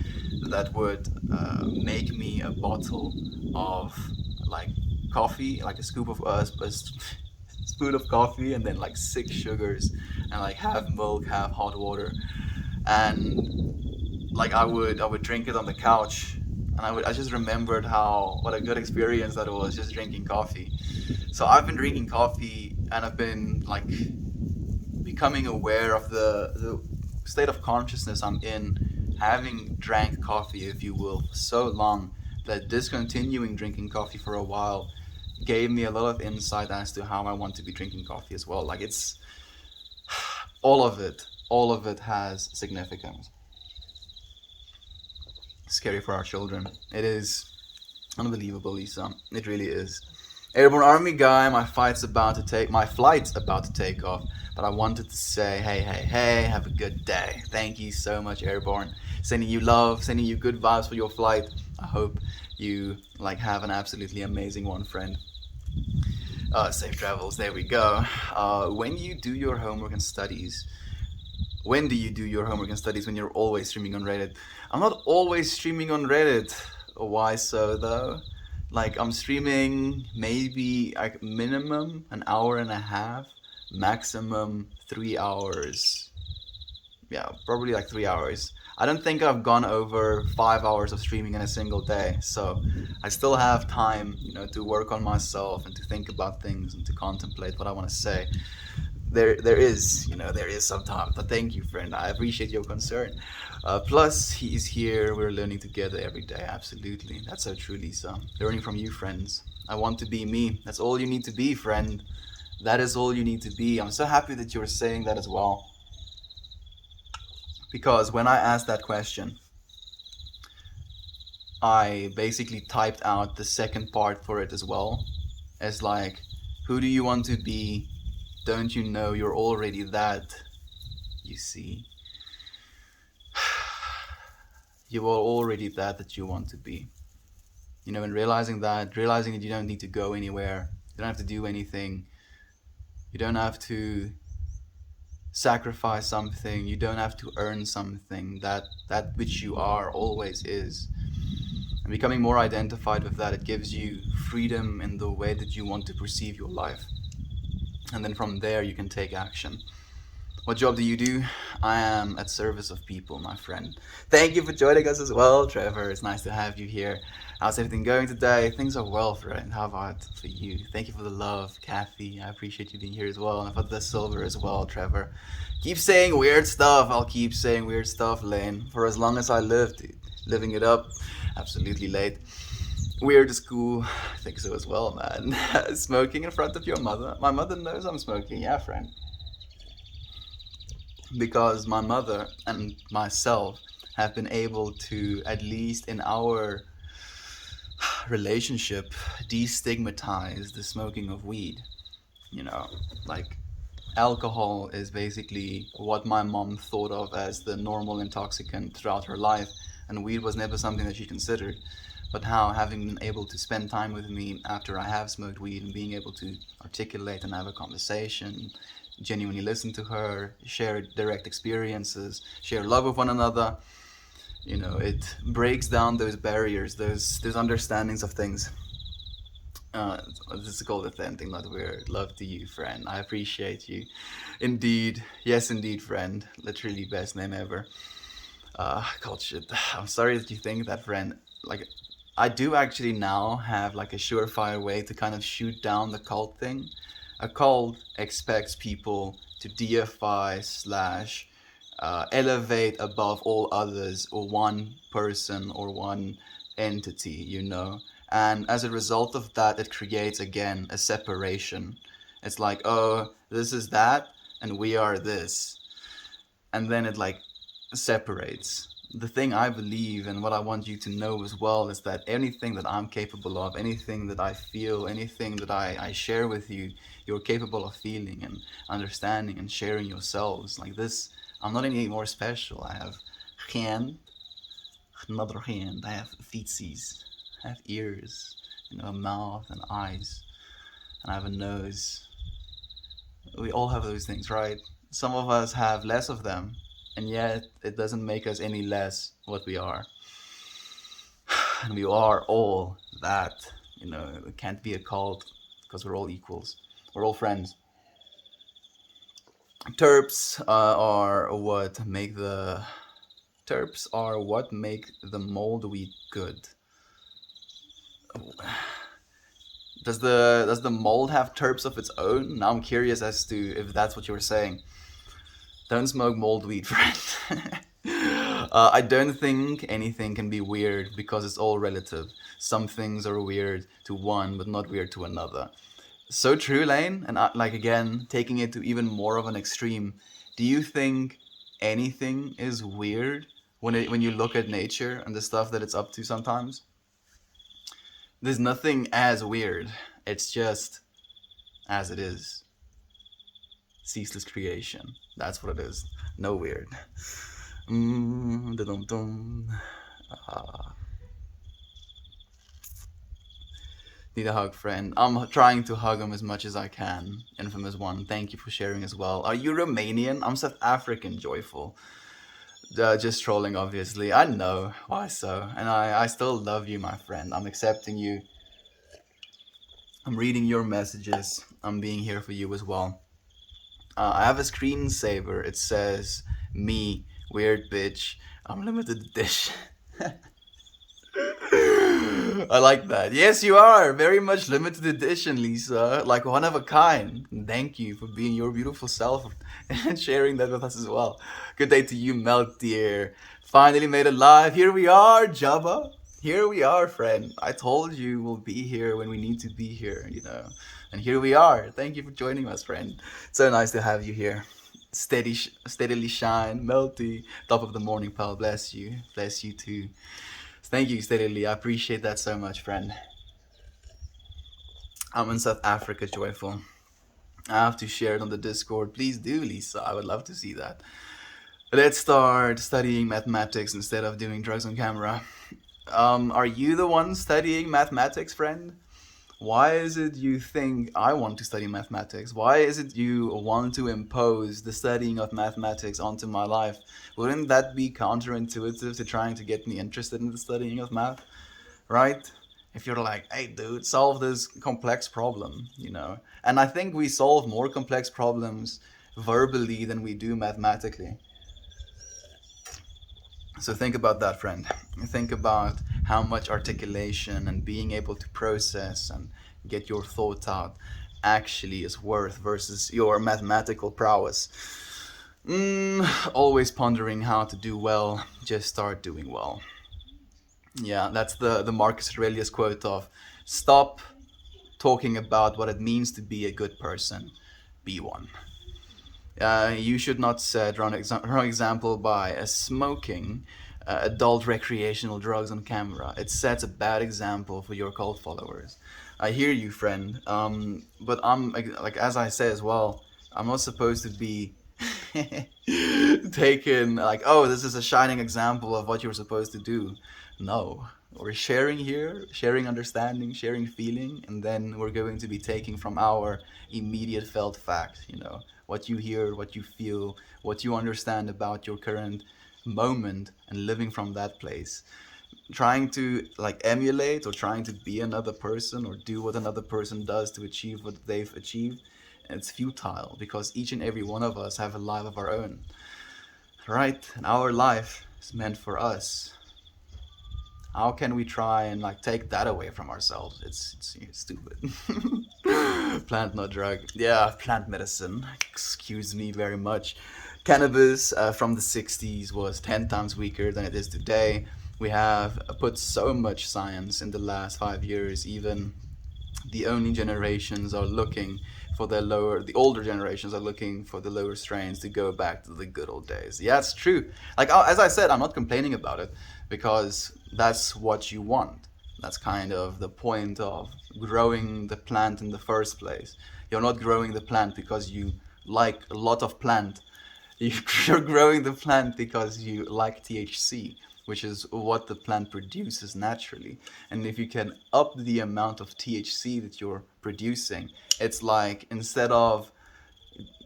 that would make me a bottle of like coffee, like a scoop of a spoon of coffee, and then like 6 sugars, and like half milk, half hot water, and like I would drink it on the couch, and I just remembered how what a good experience that was just drinking coffee. So I've been drinking coffee, and I've been like becoming aware of the state of consciousness I'm in, having drank coffee, if you will, for so long that discontinuing drinking coffee for a while gave me a lot of insight as to how I want to be drinking coffee as well. Like it's all of it has significance. Scary for our children. It is unbelievable, Lisa. It really is. Airborne Army guy, my flight's about to take off. But I wanted to say, hey, hey, hey, have a good day. Thank you so much, Airborne. Sending you love, sending you good vibes for your flight. I hope you like have an absolutely amazing one, friend. Safe travels. There we go. When you do your homework and studies, when do you do your homework and studies when you're always streaming on Reddit? I'm not always streaming on Reddit. Why so though? Like I'm streaming maybe like minimum an hour and a half, maximum 3 hours. Yeah, probably like 3 hours. I don't think I've gone over 5 hours of streaming in a single day. So I still have time, to work on myself and to think about things and to contemplate what I want to say. There is some time. But thank you, friend. I appreciate your concern. Plus, he's here. We're learning together every day. Absolutely. That's so true, Lisa. Learning from you, friends. I want to be me. That's all you need to be, friend. That is all you need to be. I'm so happy that you're saying that as well. Because when I asked that question, I basically typed out the second part for it as well. As like, who do you want to be? Don't you know you're already that? You see, you are already that you want to be. And realizing that you don't need to go anywhere, you don't have to do anything, you don't have to sacrifice something, you don't have to earn something. That which you are always is. And becoming more identified with that, it gives you freedom in the way that you want to perceive your life. And then from there, you can take action. What job do you do? I am at service of people, my friend. Thank you for joining us as well, Trevor. It's nice to have you here. How's everything going today? Things are well, friend. How about for you? Thank you for the love, Kathy. I appreciate you being here as well. And for the silver as well, Trevor. Keep saying weird stuff. I'll keep saying weird stuff, Lane, for as long as I live, dude. Living it up. Absolutely late. Weird is cool. I think so as well, man. Smoking in front of your mother. My mother knows I'm smoking. Yeah, friend. Because my mother and myself have been able to, at least in our relationship, destigmatize the smoking of weed. Like alcohol is basically what my mom thought of as the normal intoxicant throughout her life, and weed was never something that she considered. But how, having been able to spend time with me after I have smoked weed and being able to articulate and have a conversation, genuinely listen to her, share direct experiences, share love with one another, it breaks down those barriers, those understandings of things. This is called authentic, not weird. Love to you, friend. I appreciate you. Indeed. Yes, indeed, friend. Literally best name ever. God shit. I'm sorry that you think that, friend. Like, I do actually now have like a surefire way to kind of shoot down the cult thing. A cult expects people to deify slash elevate above all others or one person or one entity. And as a result of that, it creates again a separation. It's like, oh, this is that, and we are this. And then it like separates. The thing I believe and what I want you to know as well is that anything that I'm capable of, anything that I feel, anything that I share with you, you're capable of feeling and understanding and sharing yourselves. Like this, I'm not any more special. I have hand, another hand, I have feetsies, I have ears, a mouth and eyes, and I have a nose. We all have those things, right? Some of us have less of them, and yet it doesn't make us any less what we are. And we are all that. It can't be a cult because we're all equals. We're all friends. Terps are what make the mold weed good. Does the mold have terps of its own? Now I'm curious as to if that's what you were saying. Don't smoke mold weed, friend. I don't think anything can be weird because it's all relative. Some things are weird to one, but not weird to another. So true, Lane. And like again, taking it to even more of an extreme. Do you think anything is weird when you look at nature and the stuff that it's up to sometimes? There's nothing as weird. It's just as it is. Ceaseless creation. That's what it is. No weird. Need a hug, friend. I'm trying to hug him as much as I can. Infamous one, thank you for sharing as well. Are you Romanian? I'm South African, joyful. Just trolling, obviously. I know. Why so? And I still love you, my friend. I'm accepting you I'm reading your messages. I'm being here for you as well. I have a screensaver. It says, me, weird bitch. I'm limited edition. I like that. Yes, you are. Very much limited edition, Lisa. Like one of a kind. Thank you for being your beautiful self and sharing that with us as well. Good day to you, Melt dear. Finally made it live. Here we are, Jabba. Here we are, friend. I told you we'll be here when we need to be here, you know. And here we are. Thank you for joining us, friend. So nice to have you here. Steadily shine, Melty. Top of the morning, pal. Bless you. Bless you too. Thank you, Steadily. I appreciate that so much, friend. I'm in South Africa, Joyful. I have to share it on the Discord. Please do, Lisa. I would love to see that. Let's start studying mathematics instead of doing drugs on camera. Are you the one studying mathematics, friend? Why is it you think I want to study mathematics? Why is it you want to impose the studying of mathematics onto my life? Wouldn't that be counterintuitive to trying to get me interested in the studying of math? Right? If you're like, hey, dude, solve this complex problem, you know? And I think we solve more complex problems verbally than we do mathematically. So think about that, friend. Think about how much articulation and being able to process and get your thoughts out actually is worth versus your mathematical prowess. Always pondering how to do well, just start doing well. Yeah, that's the Marcus Aurelius quote of stop talking about what it means to be a good person, be one. You should not set wrong example by smoking adult recreational drugs on camera. It sets a bad example for your cult followers. I hear you, friend. But I'm like as I say as well. I'm not supposed to be taken like, oh, this is a shining example of what you're supposed to do. No, we're sharing here, sharing understanding, sharing feeling, and then we're going to be taking from our immediate felt fact, you know, what you hear, what you feel, what you understand about your current moment, and living from that place. Trying to like emulate or trying to be another person or do what another person does to achieve what they've achieved, it's futile because each and every one of us have a life of our own, right? And our life is meant for us. How can we try and like take that away from ourselves? It's stupid. Plant, not drug. Yeah, plant medicine. Excuse me very much. Cannabis from the 60s was 10 times weaker than it is today. We have put so much science in the last 5 years. Even the only generations are looking for their lower, the older generations are looking for the lower strains to go back to the good old days. Yeah, it's true. Like as I said, I'm not complaining about it because that's what you want. That's kind of the point of growing the plant in the first place. You're not growing the plant because you like a lot of plant. You're growing the plant because you like THC, which is what the plant produces naturally. And if you can up the amount of THC that you're producing, it's like instead of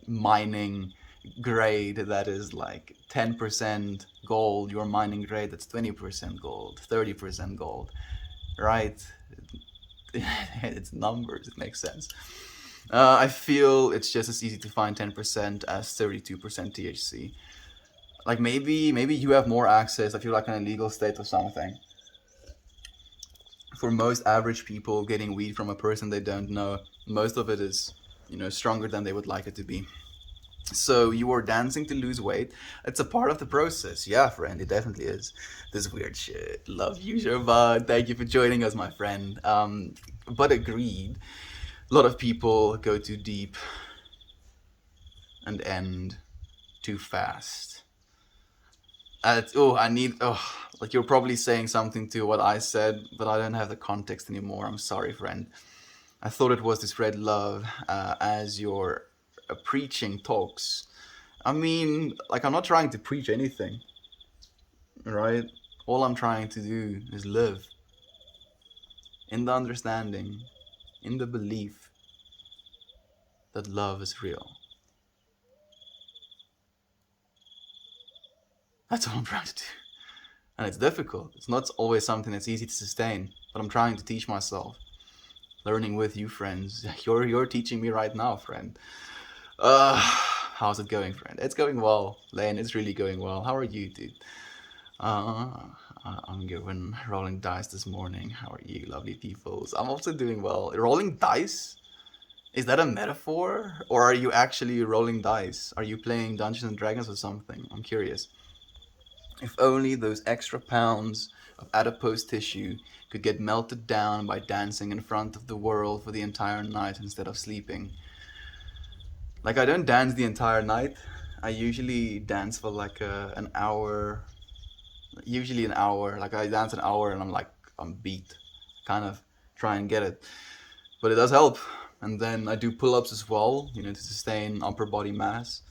mining grade that is like 10% gold, you're mining grade that's 20% gold, 30% gold, right? It's numbers, it makes sense. I feel it's just as easy to find 10% as 32% THC. Like maybe you have more access if you're like in a legal state or something. For most average people, getting weed from a person they don't know, most of it is, you know, stronger than they would like it to be. So you are dancing to lose weight. It's a part of the process. Yeah, friend, it definitely is. This weird shit. Love you, Shervad. Thank you for joining us, my friend. But agreed. A lot of people go too deep and end too fast. Like you're probably saying something to what I said, but I don't have the context anymore. I'm sorry, friend. I thought it was to spread love as your preaching talks. I mean, like, I'm not trying to preach anything, right? All I'm trying to do is live in the understanding, in the belief that love is real. That's all I'm trying to do. And it's difficult. It's not always something that's easy to sustain, but I'm trying to teach myself learning with you, friends. You're teaching me right now, friend. How's it going, friend? It's going well, Lane. It's really going well. How are you, dude? Uh, I'm going rolling dice this morning. How are you, lovely peoples? I'm also doing well. Rolling dice? Is that a metaphor? Or are you actually rolling dice? Are you playing Dungeons and Dragons or something? I'm curious. If only those extra pounds of adipose tissue could get melted down by dancing in front of the world for the entire night instead of sleeping. Like, I don't dance the entire night. I usually dance for like an hour, usually an hour. Like, I dance an hour and I'm beat. Kind of try and get it. But it does help. And then I do pull-ups as well, to sustain upper body mass.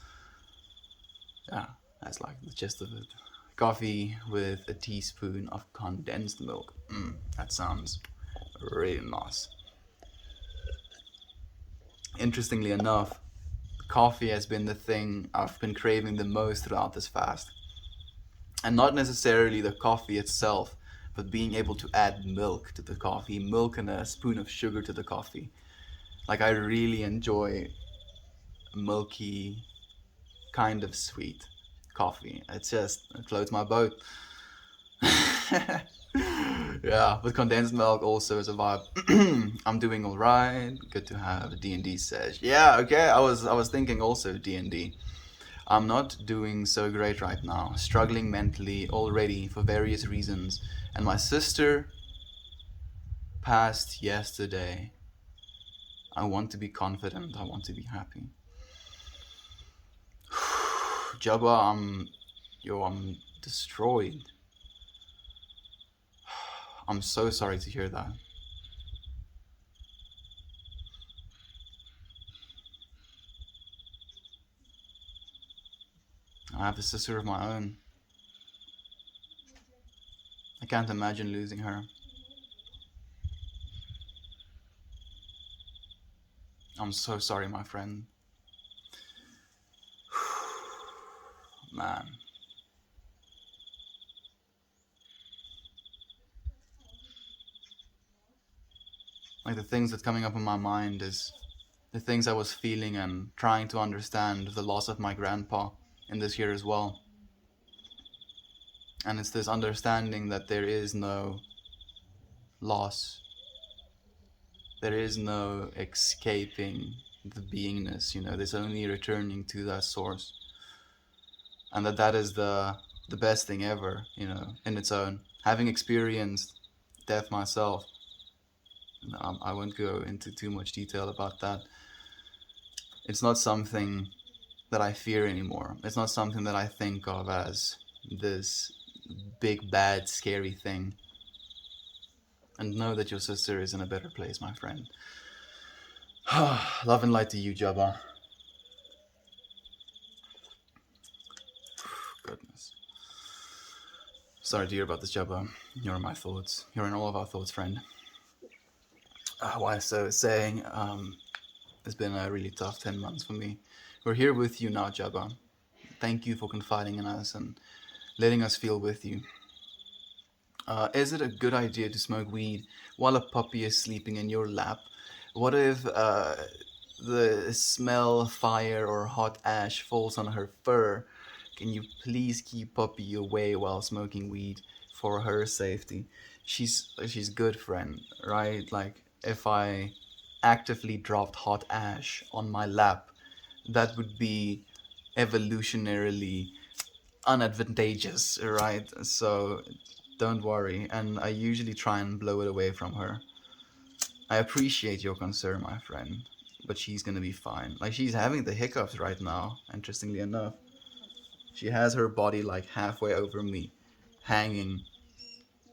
Yeah, that's like the gist of it. Coffee with a teaspoon of condensed milk. That sounds really nice. Interestingly enough, coffee has been the thing I've been craving the most throughout this fast. And not necessarily the coffee itself, but being able to add milk to the coffee, milk and a spoon of sugar to the coffee. Like, I really enjoy milky, kind of sweet coffee. It floats my boat. Yeah, but condensed milk also is a vibe. I'm doing all right. Good to have a D&D sesh. Yeah, okay. I was thinking also D&D. I'm not doing so great right now. Struggling mentally already for various reasons. And my sister passed yesterday. I want to be confident. I want to be happy. Jabba, I'm destroyed. I'm so sorry to hear that. I have a sister of my own. I can't imagine losing her. I'm so sorry, my friend. Man. Like, the things that's coming up in my mind is the things I was feeling and trying to understand the loss of my grandpa in this year as well. And it's this understanding that there is no loss. There is no escaping the beingness, there's only returning to that source. And that is the best thing ever, in its own. Having experienced death myself, I won't go into too much detail about that. It's not something that I fear anymore. It's not something that I think of as this big, bad, scary thing. And know that your sister is in a better place, my friend. Love and light to you, Jabba. Goodness. Sorry to hear about this, Jabba. You're in my thoughts. You're in all of our thoughts, friend. Why so saying, it's been a really tough 10 months for me. We're here with you now, Jabba. Thank you for confiding in us and letting us feel with you. Is it a good idea to smoke weed while a puppy is sleeping in your lap? What if the smell of fire or hot ash falls on her fur? Can you please keep puppy away while smoking weed for her safety? She's good, friend, right? Like, if I actively dropped hot ash on my lap, that would be evolutionarily unadvantageous, right? So don't worry, and I usually try and blow it away from her. I appreciate your concern, my friend, but she's gonna be fine. Like, she's having the hiccups right now, interestingly enough. She has her body like halfway over me, hanging,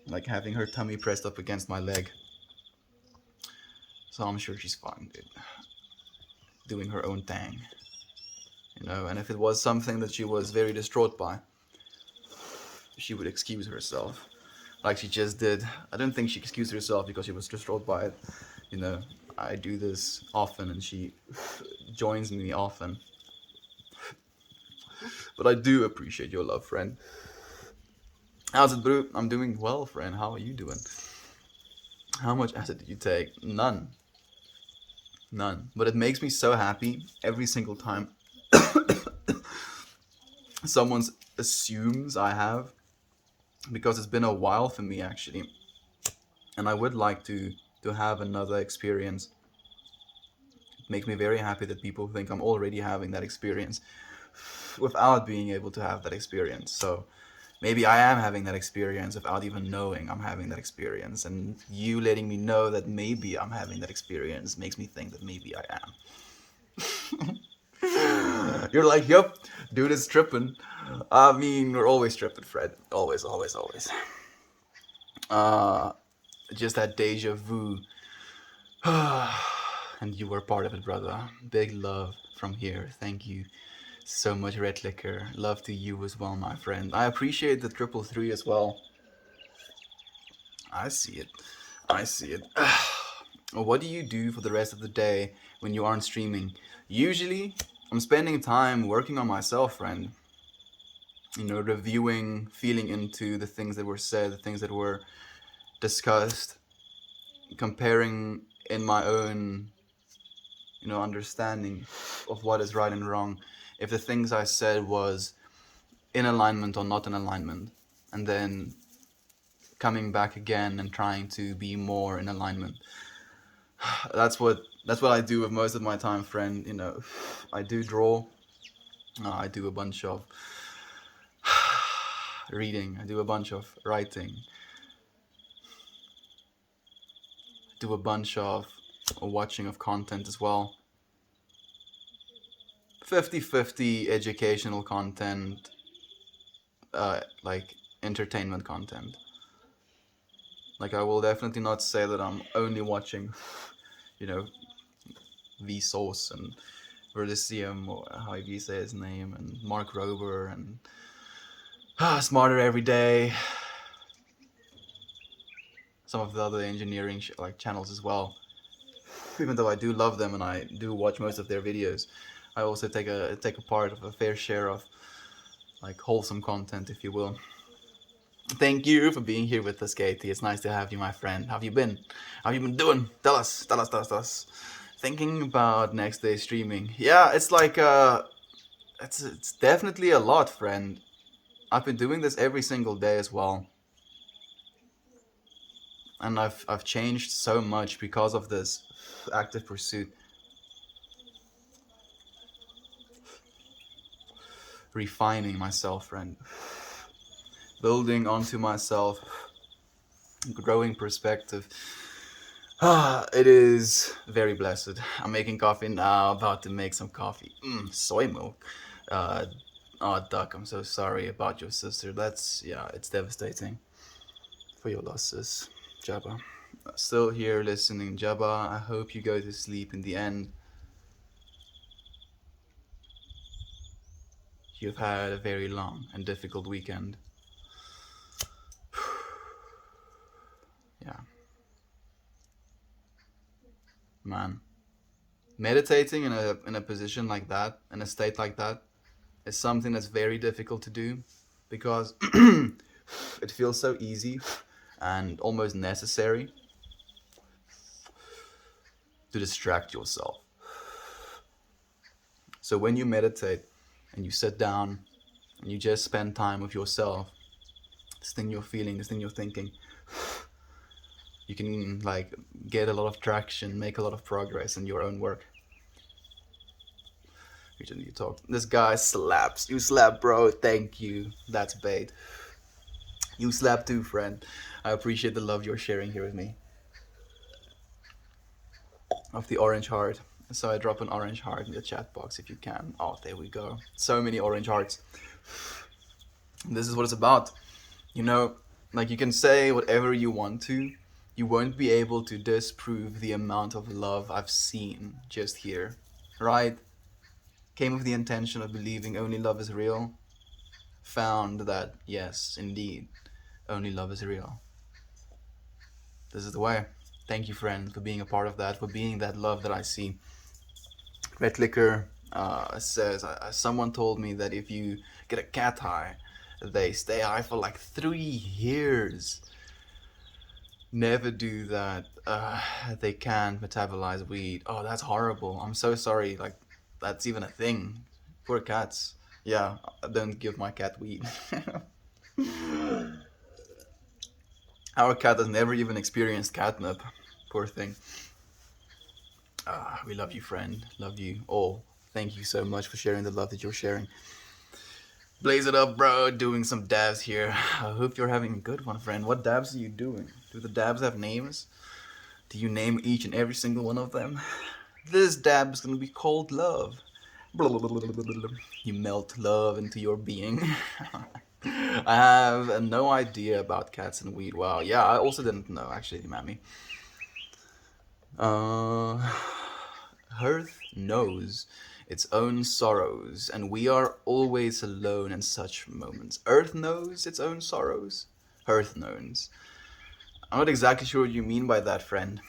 like having her tummy pressed up against my leg. So I'm sure she's fine, dude. Doing her own thing. And if it was something that she was very distraught by, she would excuse herself. Like she just did. I don't think she excused herself because she was distraught by it. I do this often and she joins me often. But I do appreciate your love, friend. How's it, bro? I'm doing well, friend. How are you doing? How much acid did you take? None. None. But it makes me so happy every single time someone assumes I have, because it's been a while for me actually, and I would like to have another experience. It makes me very happy that people think I'm already having that experience without being able to have that experience. So maybe I am having that experience without even knowing I'm having that experience, and you letting me know that maybe I'm having that experience makes me think that maybe I am. You're like, yep, dude is tripping. I mean, we're always tripping, Fred. Always, always, always. Uh, just that deja vu. And you were part of it, brother. Big love from here. Thank you so much, Red Liquor. Love to you as well, my friend. I appreciate the 333 as well. I see it. I see it. What do you do for the rest of the day when you aren't streaming? Usually, I'm spending time working on myself, friend. You know, reviewing, feeling into the things that were said, the things that were discussed, comparing in my own, you know, understanding of what is right and wrong. If the things I said was in alignment or not in alignment, and then coming back again and trying to be more in alignment. That's what I do with most of my time, friend. You know, I do draw. I do a bunch of reading. I do a bunch of writing. Do a bunch of watching of content as well. 50-50 educational content, like entertainment content. Like, I will definitely not say that I'm only watching, you know, Vsauce and Vertisium, or how you say his name, and Mark Rober, and Smarter Every Day. Some of the other engineering like channels as well. Even though I do love them and I do watch most of their videos, I also take a part of a fair share of like wholesome content, if you will. Thank you for being here with us, Katie. It's nice to have you, my friend. How have you been? How have you been doing? Tell us. Thinking about next day streaming. Yeah, it's like it's definitely a lot, friend. I've been doing this every single day as well. And I've changed so much because of this active pursuit. Refining myself, friend. Building onto myself. Growing perspective. It is very blessed. I'm making coffee now, about to make some coffee. Soy milk. Oh, Duck, I'm so sorry about your sister. It's devastating for your losses, Jabba. Still here listening, Jabba. I hope you go to sleep in the end. You've had a very long and difficult weekend. Yeah. Man. Meditating in a position like that, in a state like that, is something that's very difficult to do, because it feels so easy and almost necessary to distract yourself. So when you meditate and you sit down and you just spend time with yourself, this thing you're feeling, this thing you're thinking, you can like get a lot of traction, make a lot of progress in your own work. You talk. This guy slaps. You slap, bro. Thank you. That's bait. You slap too, friend. I appreciate the love you're sharing here with me. Of the orange heart. So I drop an orange heart in the chat box if you can. Oh, there we go. So many orange hearts. This is what it's about. You know, like, you can say whatever you want to. You won't be able to disprove the amount of love I've seen just here. Right? Came with the intention of believing only love is real. Found that, yes, indeed, only love is real. This is the way. Thank you, friend, for being a part of that, for being that love that I see. Red Liquor says, someone told me that if you get a cat high, they stay high for like 3 years. Never do that. They can't metabolize weed. Oh, that's horrible. I'm so sorry. Like, that's even a thing. Poor cats. Yeah, I don't give my cat weed. Our cat has never even experienced catnip. Poor thing. We love you, friend. Love you all. Thank you so much for sharing the love that you're sharing. Blaze it up, bro. Doing some dabs here. I hope you're having a good one, friend. What dabs are you doing? Do the dabs have names? Do you name each and every single one of them? This dab is gonna be called love. You melt love into your being. I have no idea about cats and weed. Wow. Yeah, I also didn't know, actually, Mammy. Uh, Earth knows its own sorrows, and we are always alone in such moments. Earth knows its own sorrows. Earth knows. I'm not exactly sure what you mean by that, friend.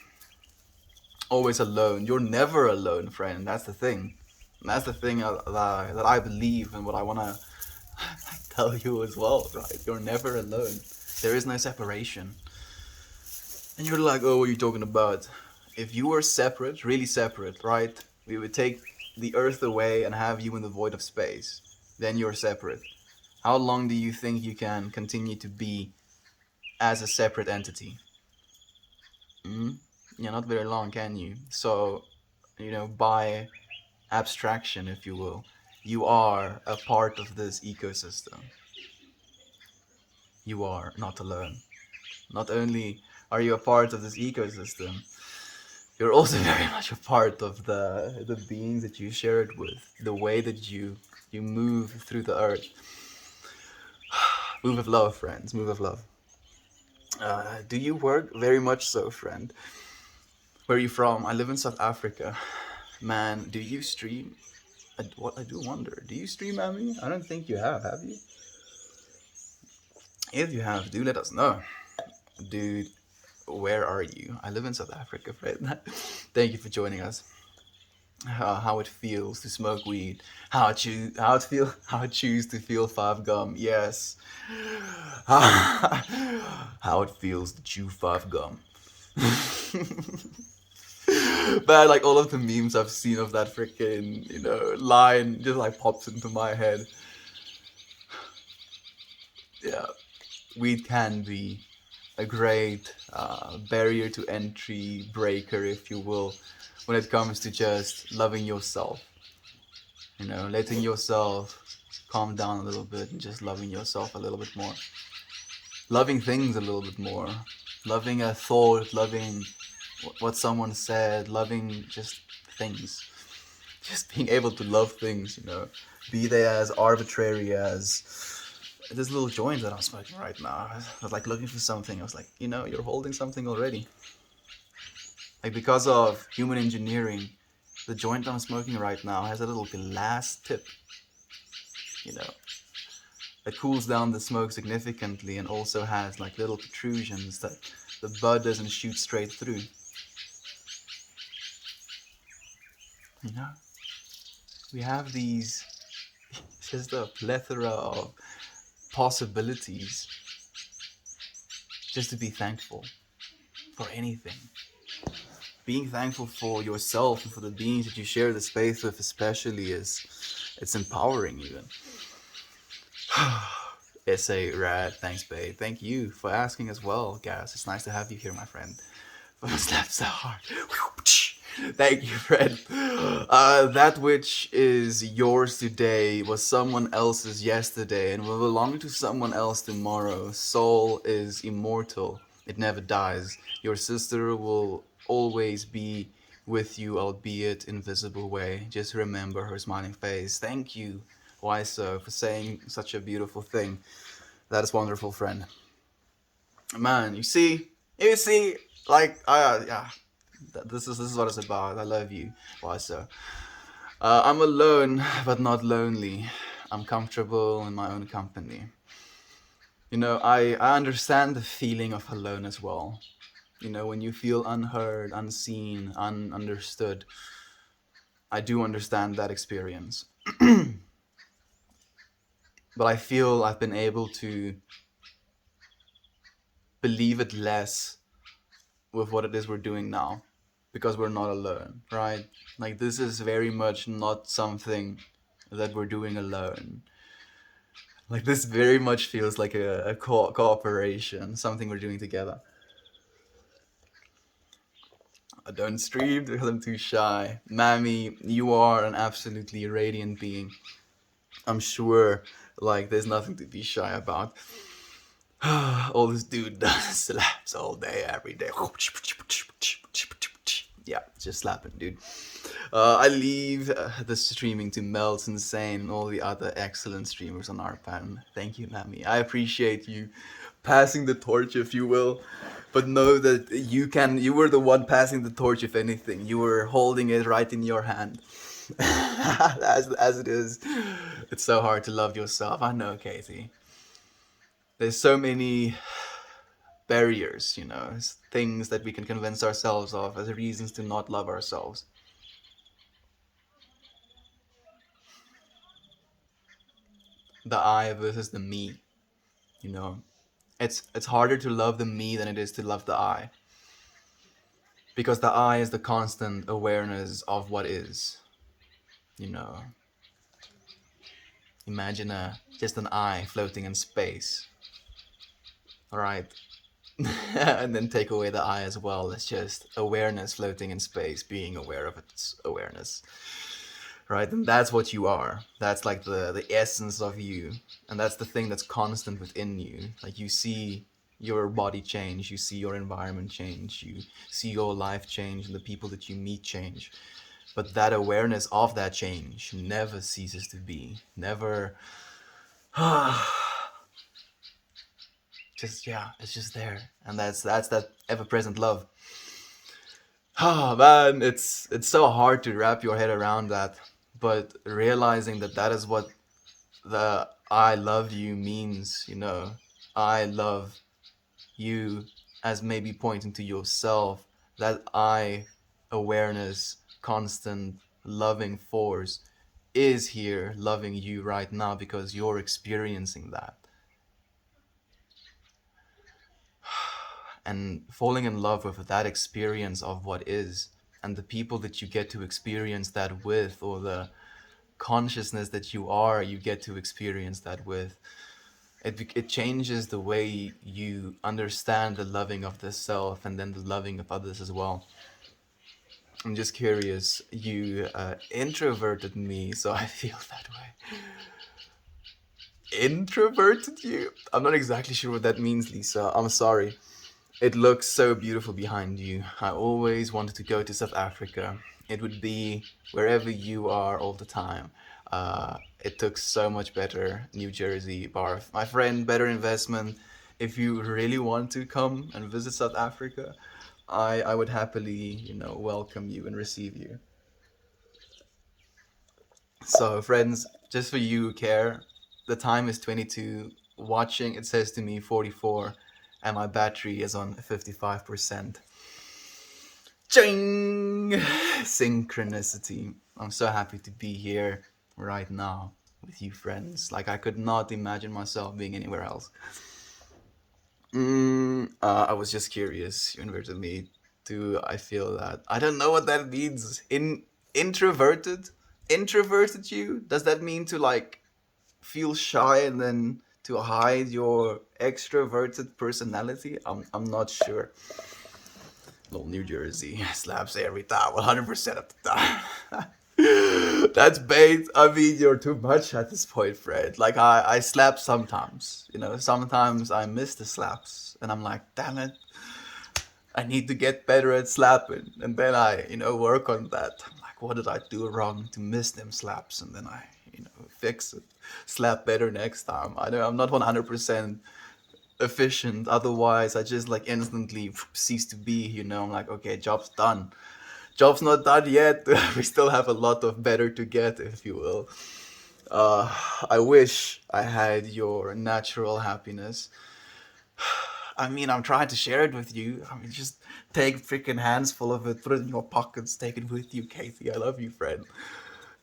Always alone. You're never alone, friend. That's the thing. That's the thing that I believe and what I want to tell you as well, right? You're never alone. There is no separation. And you're like, oh, what are you talking about? If you were separate, really separate, right? We would take the earth away and have you in the void of space. Then you're separate. How long do you think you can continue to be as a separate entity? Mm? Yeah, not very long, can you? So, by abstraction, if you will, you are a part of this ecosystem. You are not alone. Not only are you a part of this ecosystem, you're also very much a part of the beings that you share it with. The way that you move through the earth. Move with love, friends. Move with love. Do you work? Very much so, friend. Where are you from? I live in South Africa. Man, do you stream? What I do wonder. Do you stream, Amy? I don't think you have you? If you have, do let us know. Dude, where are you? I live in South Africa, friend. Thank you for joining us. How it feels to smoke weed. How I choose to feel five gum. Yes. How it feels to chew five gum. But like all of the memes I've seen of that freaking, line just like pops into my head. Yeah, weed can be a great barrier to entry breaker, if you will, when it comes to just loving yourself. Letting yourself calm down a little bit and just loving yourself a little bit more. Loving things a little bit more. Loving a thought, loving what someone said, loving just things. Just being able to love things, be they as arbitrary as this little joint that I'm smoking right now. I was like looking for something. I was like, you're holding something already. Like, because of human engineering, the joint I'm smoking right now has a little glass tip, it cools down the smoke significantly and also has like little protrusions that the bud doesn't shoot straight through. We have these, just a plethora of possibilities just to be thankful for anything. Being thankful for yourself and for the beings that you share the space with, especially, it's empowering even. SA Rad, thanks, babe. Thank you for asking as well, Gas. It's nice to have you here, my friend. Slap so hard. Thank you, friend. That which is yours today was someone else's yesterday and will belong to someone else tomorrow. Soul is immortal. It never dies. Your sister will always be with you, albeit invisible way. Just remember her smiling face. Thank you, Wiso, for saying such a beautiful thing. That is wonderful, friend. Man, you see, like, yeah, this is what it's about. I love you, Wiso. I'm alone, but not lonely. I'm comfortable in my own company. I understand the feeling of alone as well. When you feel unheard, unseen, ununderstood. I do understand that experience. But I feel I've been able to believe it less with what it is we're doing now, because we're not alone, right? Like, this is very much not something that we're doing alone. Like, this very much feels like a cooperation, something we're doing together. I don't stream because I'm too shy. Mammy, you are an absolutely radiant being. I'm sure, like, there's nothing to be shy about. All this dude does slaps all day, every day. Yeah, just slapping, dude. I leave the streaming to Melt Insane and all the other excellent streamers on our panel. Thank you, Nami. I appreciate you passing the torch, if you will. But know that you were the one passing the torch, if anything. You were holding it right in your hand. As it is. It's so hard to love yourself. I know, Katie. There's so many barriers, things that we can convince ourselves of as reasons to not love ourselves. The I versus the me, you know. It's harder to love the me than it is to love the I. Because the I is the constant awareness of what is, you know. Imagine just an I floating in space. Alright. And then take away the I as well. It's just awareness floating in space, being aware of its awareness. Right? And that's what you are. That's like the essence of you. And that's the thing that's constant within you. Like, you see your body change, you see your environment change, you see your life change, and the people that you meet change. But that awareness of that change never ceases to be. Never. Just, yeah, it's just there. And that's that ever-present love. Oh man, it's so hard to wrap your head around that. But realizing that that is what the I love you means, I love you, as maybe pointing to yourself, that I awareness, constant loving force is here loving you right now because you're experiencing that. And falling in love with that experience of what is, and the people that you get to experience that with, or the consciousness that you get to experience that with, it changes the way you understand the loving of the self and then the loving of others as well. I'm just curious, you introverted me, so I feel that way. Introverted you? I'm not exactly sure what that means, Lisa. I'm sorry. It looks so beautiful behind you. I always wanted to go to South Africa. It would be wherever you are all the time. It took so much better. New Jersey, Barf. My friend, better investment. If you really want to come and visit South Africa, I would happily, welcome you and receive you. So, friends, just for you who care, the time is 22. Watching, it says to me 44, and my battery is on 55%. Ching! Synchronicity. I'm so happy to be here right now with you, friends. Like, I could not imagine myself being anywhere else. I was just curious. You invited me. Do I feel that? I don't know what that means. Introverted? Introverted you? Does that mean to, like, feel shy and then to hide your extroverted personality? I'm not sure. Little New Jersey slaps every time, 100% of the time. That's bait. I mean, you're too much at this point, Fred. Like, I slap sometimes. Sometimes I miss the slaps, and I'm like, damn it, I need to get better at slapping. And then I, work on that. I'm like, what did I do wrong to miss them slaps? And then I, fix it. Slap better next time. I know I'm not 100% efficient. Otherwise, I just like instantly cease to be. I'm like, okay, job's done. Job's not done yet. We still have a lot of better to get, if you will. I wish I had your natural happiness. I mean, I'm trying to share it with you. I mean, just take freaking hands full of it, put it in your pockets, take it with you, Kathy. I love you, friend.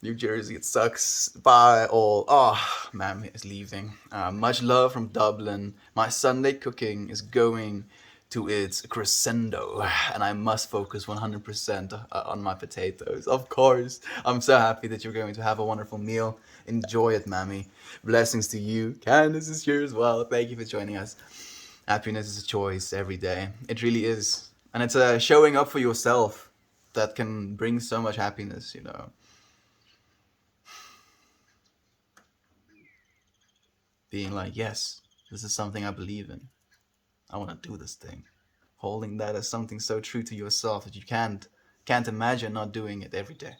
New Jersey, it sucks. Bye all. Oh, ma'am is leaving. Much love from Dublin. My Sunday cooking is going to its crescendo, and I must focus 100% on my potatoes. Of course, I'm so happy that you're going to have a wonderful meal. Enjoy it, Mammy. Blessings to you. Candace is here as well. Thank you for joining us. Happiness is a choice every day. It really is. And it's a showing up for yourself that can bring so much happiness, you know. Being like, yes, this is something I believe in. I want to do this thing. Holding that as something so true to yourself that you can't imagine not doing it every day.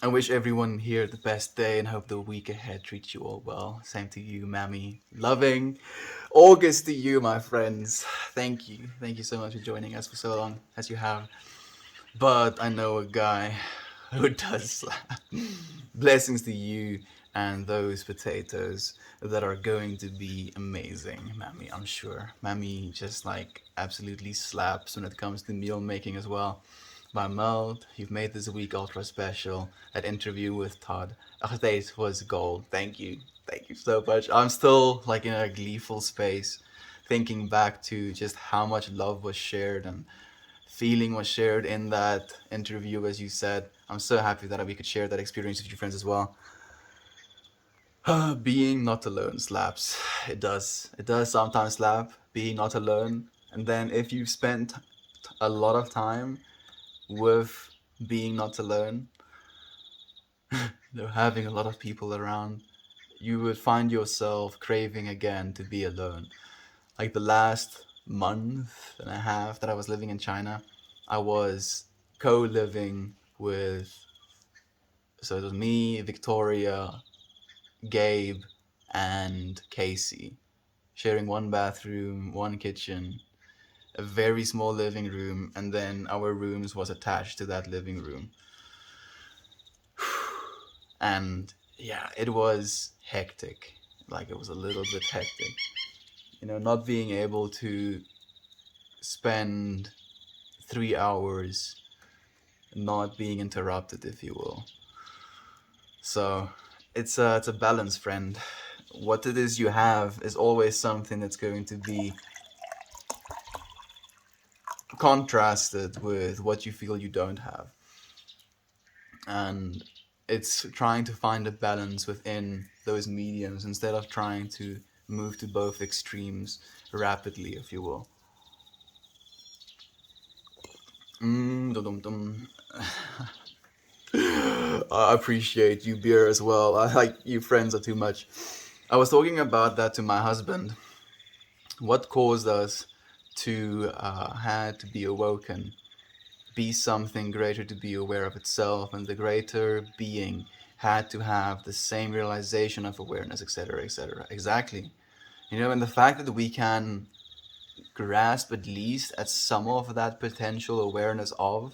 I wish everyone here the best day and hope the week ahead treats you all well. Same to you, Mammy. Loving August to you, my friends. Thank you. Thank you so much for joining us for so long as you have. But I know a guy who does slap. Blessings to you and those potatoes that are going to be amazing, Mammy, I'm sure. Mammy just like absolutely slaps when it comes to meal making as well. By Meld, you've made this week ultra special. That interview with Todd. That was gold. Thank you. Thank you so much. I'm still like in a gleeful space thinking back to just how much love was shared and feeling was shared in that interview, as you said. I'm so happy that we could share that experience with your friends as well. Being not alone slaps. It does. It does sometimes slap. Being not alone. And then if you've spent a lot of time with being not alone, having a lot of people around, you would find yourself craving again to be alone. Like the last month and a half that I was living in China, I was co-living with, so it was me, Victoria, Gabe, and Casey, sharing one bathroom, one kitchen, a very small living room, and then our rooms was attached to that living room. And yeah, it was hectic. Like it was a little bit hectic. You know, not being able to spend 3 hours not being interrupted, if you will. So it's a balance, friend. What it is you have is always something that's going to be contrasted with what you feel you don't have. And it's trying to find a balance within those mediums instead of trying to move to both extremes rapidly, if you will. Dum-dum-dum. I appreciate you, beer, as well. I like you friends are too much. I was talking about that to my husband. What caused us to had to be awoken, be something greater to be aware of itself, and the greater being had to have the same realization of awareness, etc., etc. Exactly. You know, and the fact that we can grasp at least at some of that potential awareness of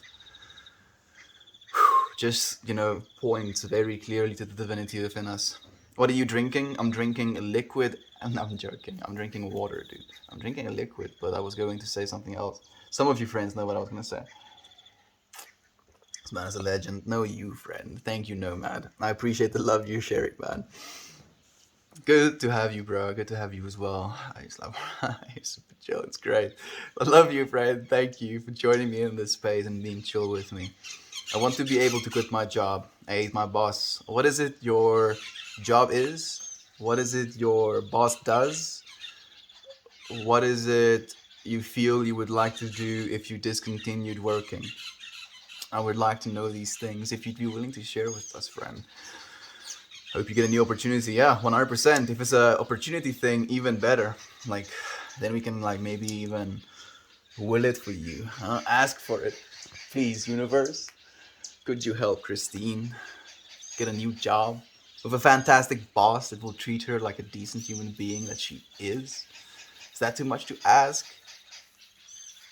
just, you know, points very clearly to the divinity within us. What are you drinking? I'm drinking a liquid. And I'm joking. I'm drinking water, dude. I'm drinking a liquid, but I was going to say something else. Some of you friends know what I was going to say. This man is a legend. No, you, friend. Thank you, Nomad. I appreciate the love you share it, man. Good to have you, bro. Good to have you as well. I just love super chill. It's great. I love you, friend. Thank you for joining me in this space and being chill with me. I want to be able to quit my job. I hate my boss. What is it your job is? What is it your boss does? What is it you feel you would like to do if you discontinued working? I would like to know these things if you'd be willing to share with us, friend. Hope you get a new opportunity. Yeah, 100%. If it's a opportunity thing, even better. Like, then we can like maybe even will it for you. Ask for it. Please, universe. Could you help Christine get a new job with a fantastic boss that will treat her like a decent human being that she is? Is that too much to ask?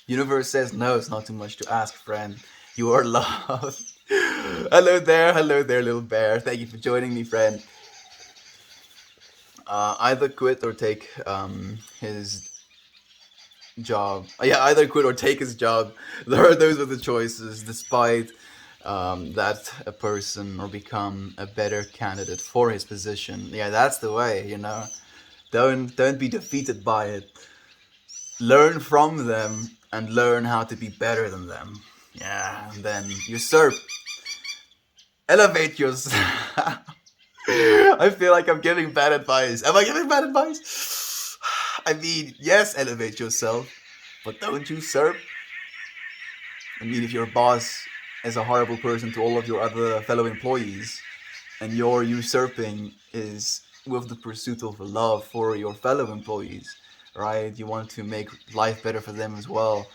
Universe says no, it's not too much to ask, friend. You are loved. Hello there, little bear. Thank you for joining me, friend. Either quit or take his job. Yeah, either quit or take his job. Those are the choices, despite that a person or become a better candidate for his position. Yeah, that's the way, you know. Don't be defeated by it. learn from them and learn how to be better than them. Yeah, and then usurp, elevate yourself. I feel like I'm giving bad advice. Am I giving bad advice? I mean, yes, elevate yourself, but don't usurp. I mean, if your boss is a horrible person to all of your other fellow employees, and your usurping is with the pursuit of love for your fellow employees, right? You want to make life better for them as well,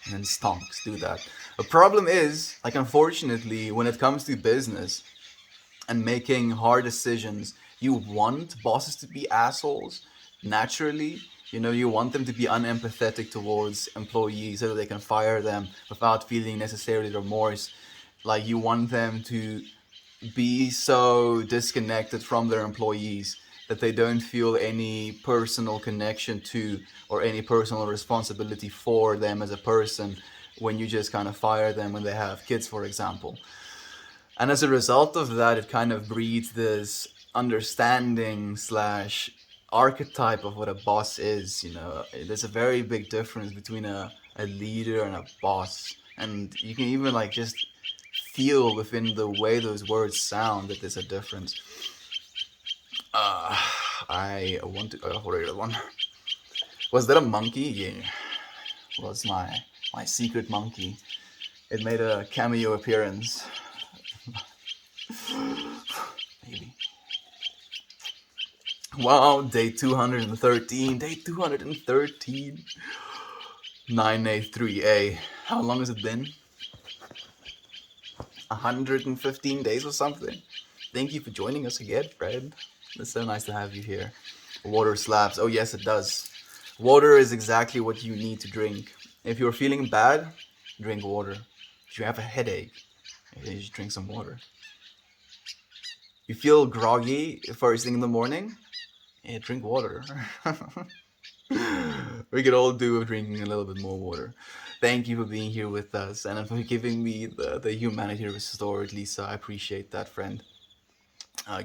and then stonks do that. The problem is, like, unfortunately, when it comes to business and making hard decisions, you want bosses to be assholes naturally. You know, you want them to be unempathetic towards employees so that they can fire them without feeling necessarily remorse. Like, you want them to be so disconnected from their employees that they don't feel any personal connection to or any personal responsibility for them as a person when you just kind of fire them when they have kids, for example. And as a result of that, it kind of breeds this understanding slash archetype of what a boss is. You know, there's a very big difference between a leader and a boss. And you can even like just feel within the way those words sound that there's a difference. I want to hold the one. Was that a monkey? Yeah, was my secret monkey. It made a cameo appearance. Maybe. Wow, day 213. Day 213. 9A3A. How long has it been? 115 days or something. Thank you for joining us again, Fred. It's so nice to have you here. Water slaps. Oh, yes, it does. Water is exactly what you need to drink. If you're feeling bad, drink water. If you have a headache, you should drink some water. You feel groggy first thing in the morning? Yeah, drink water. We could all do with drinking a little bit more water. Thank you for being here with us and for giving me the humanity restored, Lisa. I appreciate that, friend.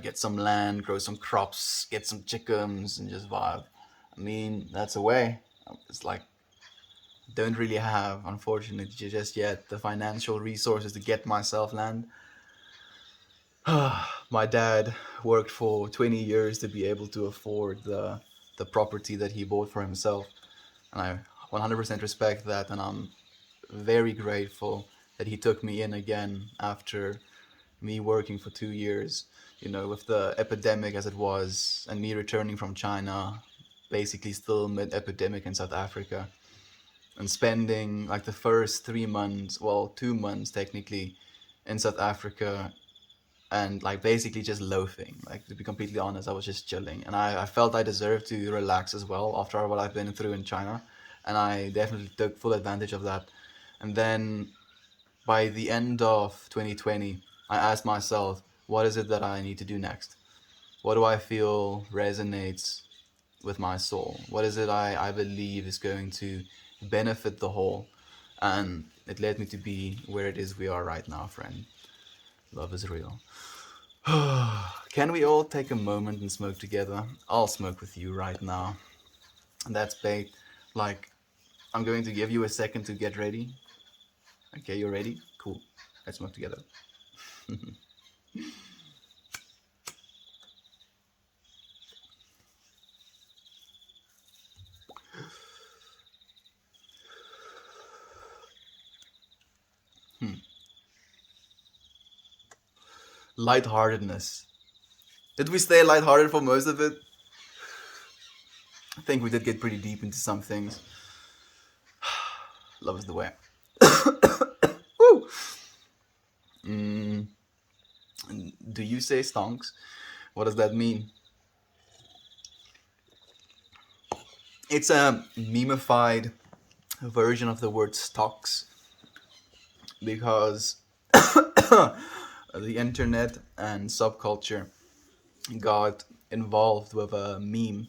Get some land, grow some crops, get some chickens, and just vibe. I mean, that's a way. It's like, don't really have, unfortunately, just yet the financial resources to get myself land. My dad worked for 20 years to be able to afford the property that he bought for himself. And I 100% respect that, and I'm very grateful that he took me in again after me working for 2 years, you know, with the epidemic as it was, and me returning from China, basically still mid-epidemic in South Africa, and spending like the first 3 months, well, 2 months technically, in South Africa, and like basically just loafing. Like, to be completely honest, I was just chilling, and I felt I deserved to relax as well after what I've been through in China, and I definitely took full advantage of that. And then by the end of 2020, I asked myself, what is it that I need to do next? What do I feel resonates with my soul? What is it I believe is going to benefit the whole? And it led me to be where it is we are right now, friend. Love is real. Can we all take a moment and smoke together? I'll smoke with you right now. And that's bait. Like, I'm going to give you a second to get ready. Okay, you're ready? Cool. Let's smoke together. Lightheartedness. Did we stay lighthearted for most of it? I think we did get pretty deep into some things. Love is the way. Woo! Do you say stonks? What does that mean? It's a memeified version of the word stocks because the internet and subculture got involved with a meme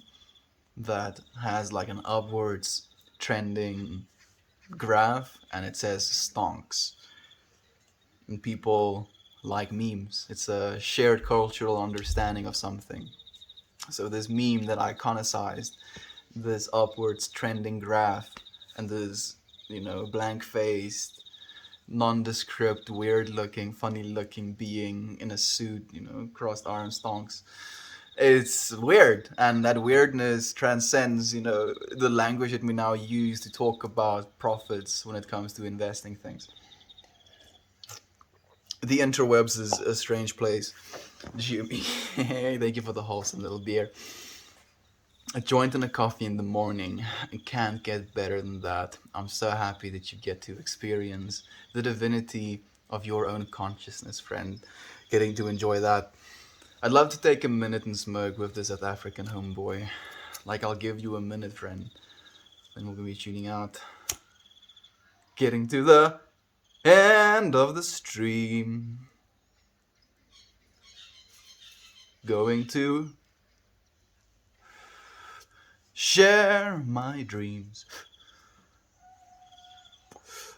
that has like an upwards trending graph and it says stonks. And people like memes. It's a shared cultural understanding of something. So this meme that iconicized this upwards trending graph and this, blank-faced, nondescript, weird-looking, funny-looking being in a suit, crossed arms, stonks. It's weird, and that weirdness transcends, the language that we now use to talk about profits when it comes to investing things. The interwebs is a strange place. Jimmy, thank you for the wholesome little beer. A joint and a coffee in the morning. It can't get better than that. I'm so happy that you get to experience the divinity of your own consciousness, friend. Getting to enjoy that. I'd love to take a minute and smoke with the South African homeboy. Like, I'll give you a minute, friend. Then we're gonna be tuning out. Getting to the end of the stream. Going to share my dreams.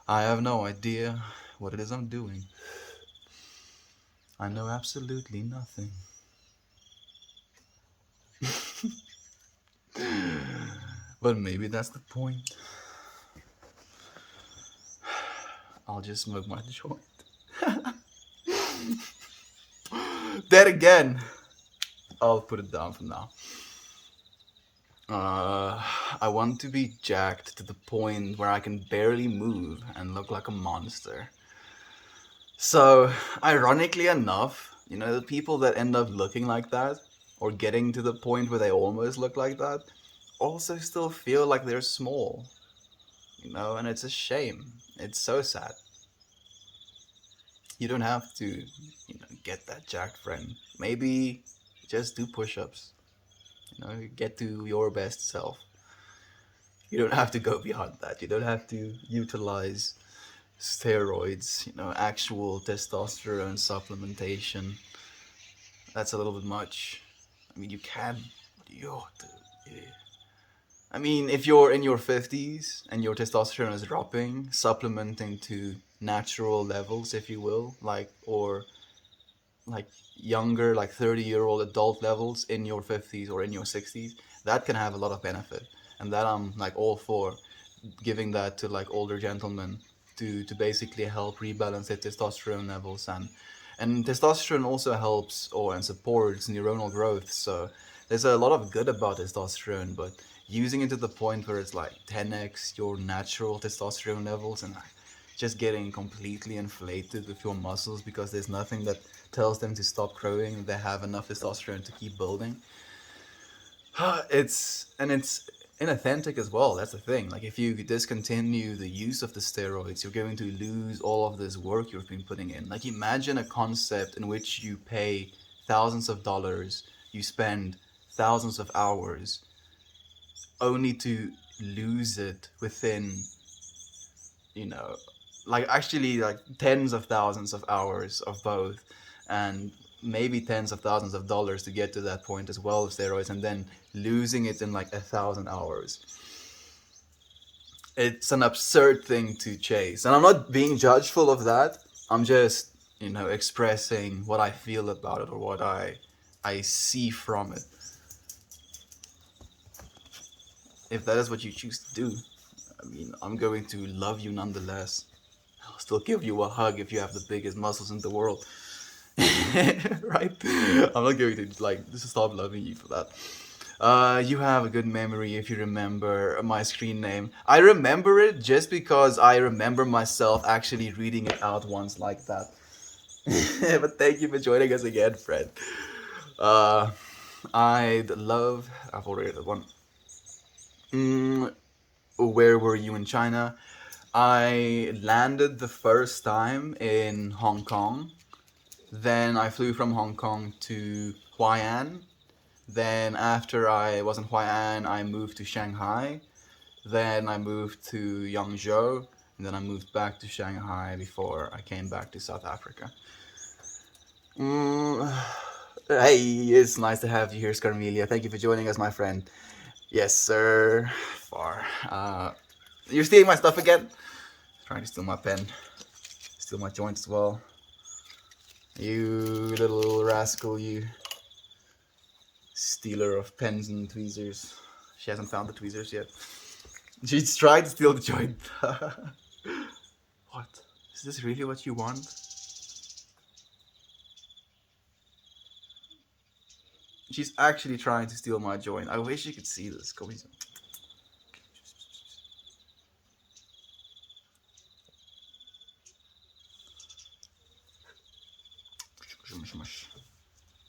I have no idea what it is I'm doing. I know absolutely nothing. But maybe that's the point. I'll just smoke my joint. Then again, I'll put it down for now. I want to be jacked to the point where I can barely move and look like a monster. So, ironically enough, the people that end up looking like that, or getting to the point where they almost look like that, also still feel like they're small. And it's a shame. It's so sad. You don't have to, get that jacked, friend. Maybe just do push-ups. Get to your best self. You don't have to go beyond that. You don't have to utilize steroids, actual testosterone supplementation. That's a little bit much. I mean, you can. Yeah. I mean, if you're in your 50s and your testosterone is dropping, supplementing to natural levels, if you will, or younger, 30-year-old adult levels in your 50s or in your 60s, that can have a lot of benefit. And that I'm all for giving that to older gentlemen to basically help rebalance their testosterone levels. And testosterone also helps and supports neuronal growth. So there's a lot of good about testosterone, but using it to the point where it's 10x your natural testosterone levels and just getting completely inflated with your muscles because there's nothing that tells them to stop growing. They have enough testosterone to keep building. It's inauthentic as well. That's the thing. If you discontinue the use of the steroids, you're going to lose all of this work you've been putting in. Imagine a concept in which you pay thousands of dollars, you spend thousands of hours, only to lose it within, actually tens of thousands of hours of both, and maybe tens of thousands of dollars to get to that point as well of steroids, and then losing it in 1,000 hours. It's an absurd thing to chase, and I'm not being judgeful of that. I'm just expressing what I feel about it or what I see from it. If that is what you choose to do, I mean, I'm going to love you nonetheless. I'll still give you a hug if you have the biggest muscles in the world. Right? I'm not going to stop loving you for that. You have a good memory if you remember my screen name. I remember it just because I remember myself actually reading it out once like that. But thank you for joining us again, Fred. I've already read one. Where were you in China? I landed the first time in Hong Kong. Then I flew from Hong Kong to Huai'an. Then after I was in Huai'an, I moved to Shanghai. Then I moved to Yangzhou. And then I moved back to Shanghai before I came back to South Africa. Hey, it's nice to have you here, Scarmelia. Thank you for joining us, my friend. Yes, sir. Far. You're stealing my stuff again? Trying to steal my pen. Steal my joint as well. You little rascal, you. Stealer of pens and tweezers. She hasn't found the tweezers yet. She's tried to steal the joint. What? Is this really what you want? She's actually trying to steal my joint. I wish you could see this. Come here. Mush, mush.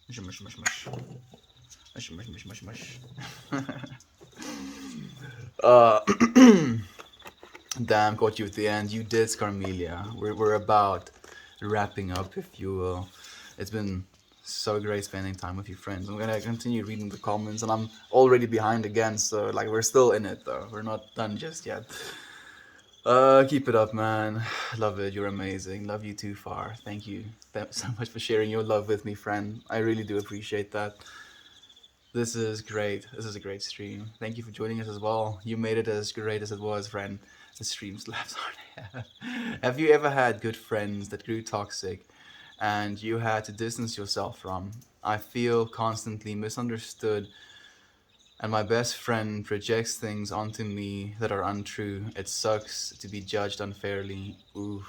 Mush, mush, mush, mush. Mush, mush, mush, mush, mush. uh, Damn, caught you at the end. You did, Scarmelia. We're about wrapping up, if you will. It's been so great spending time with you, friends. I'm gonna continue reading the comments, and I'm already behind again, so like we're still in it though. We're not done just yet. Keep it up, man. Love it. You're amazing. Love you too, Far. Thank you so much for sharing your love with me, friend. I really do appreciate that. This is great. This is a great stream. Thank you for joining us as well. You made it as great as it was, friend. The stream slaps hard. Have you ever had good friends that grew toxic and you had to distance yourself from? I feel constantly misunderstood, and my best friend projects things onto me that are untrue. It sucks to be judged unfairly. Ooh.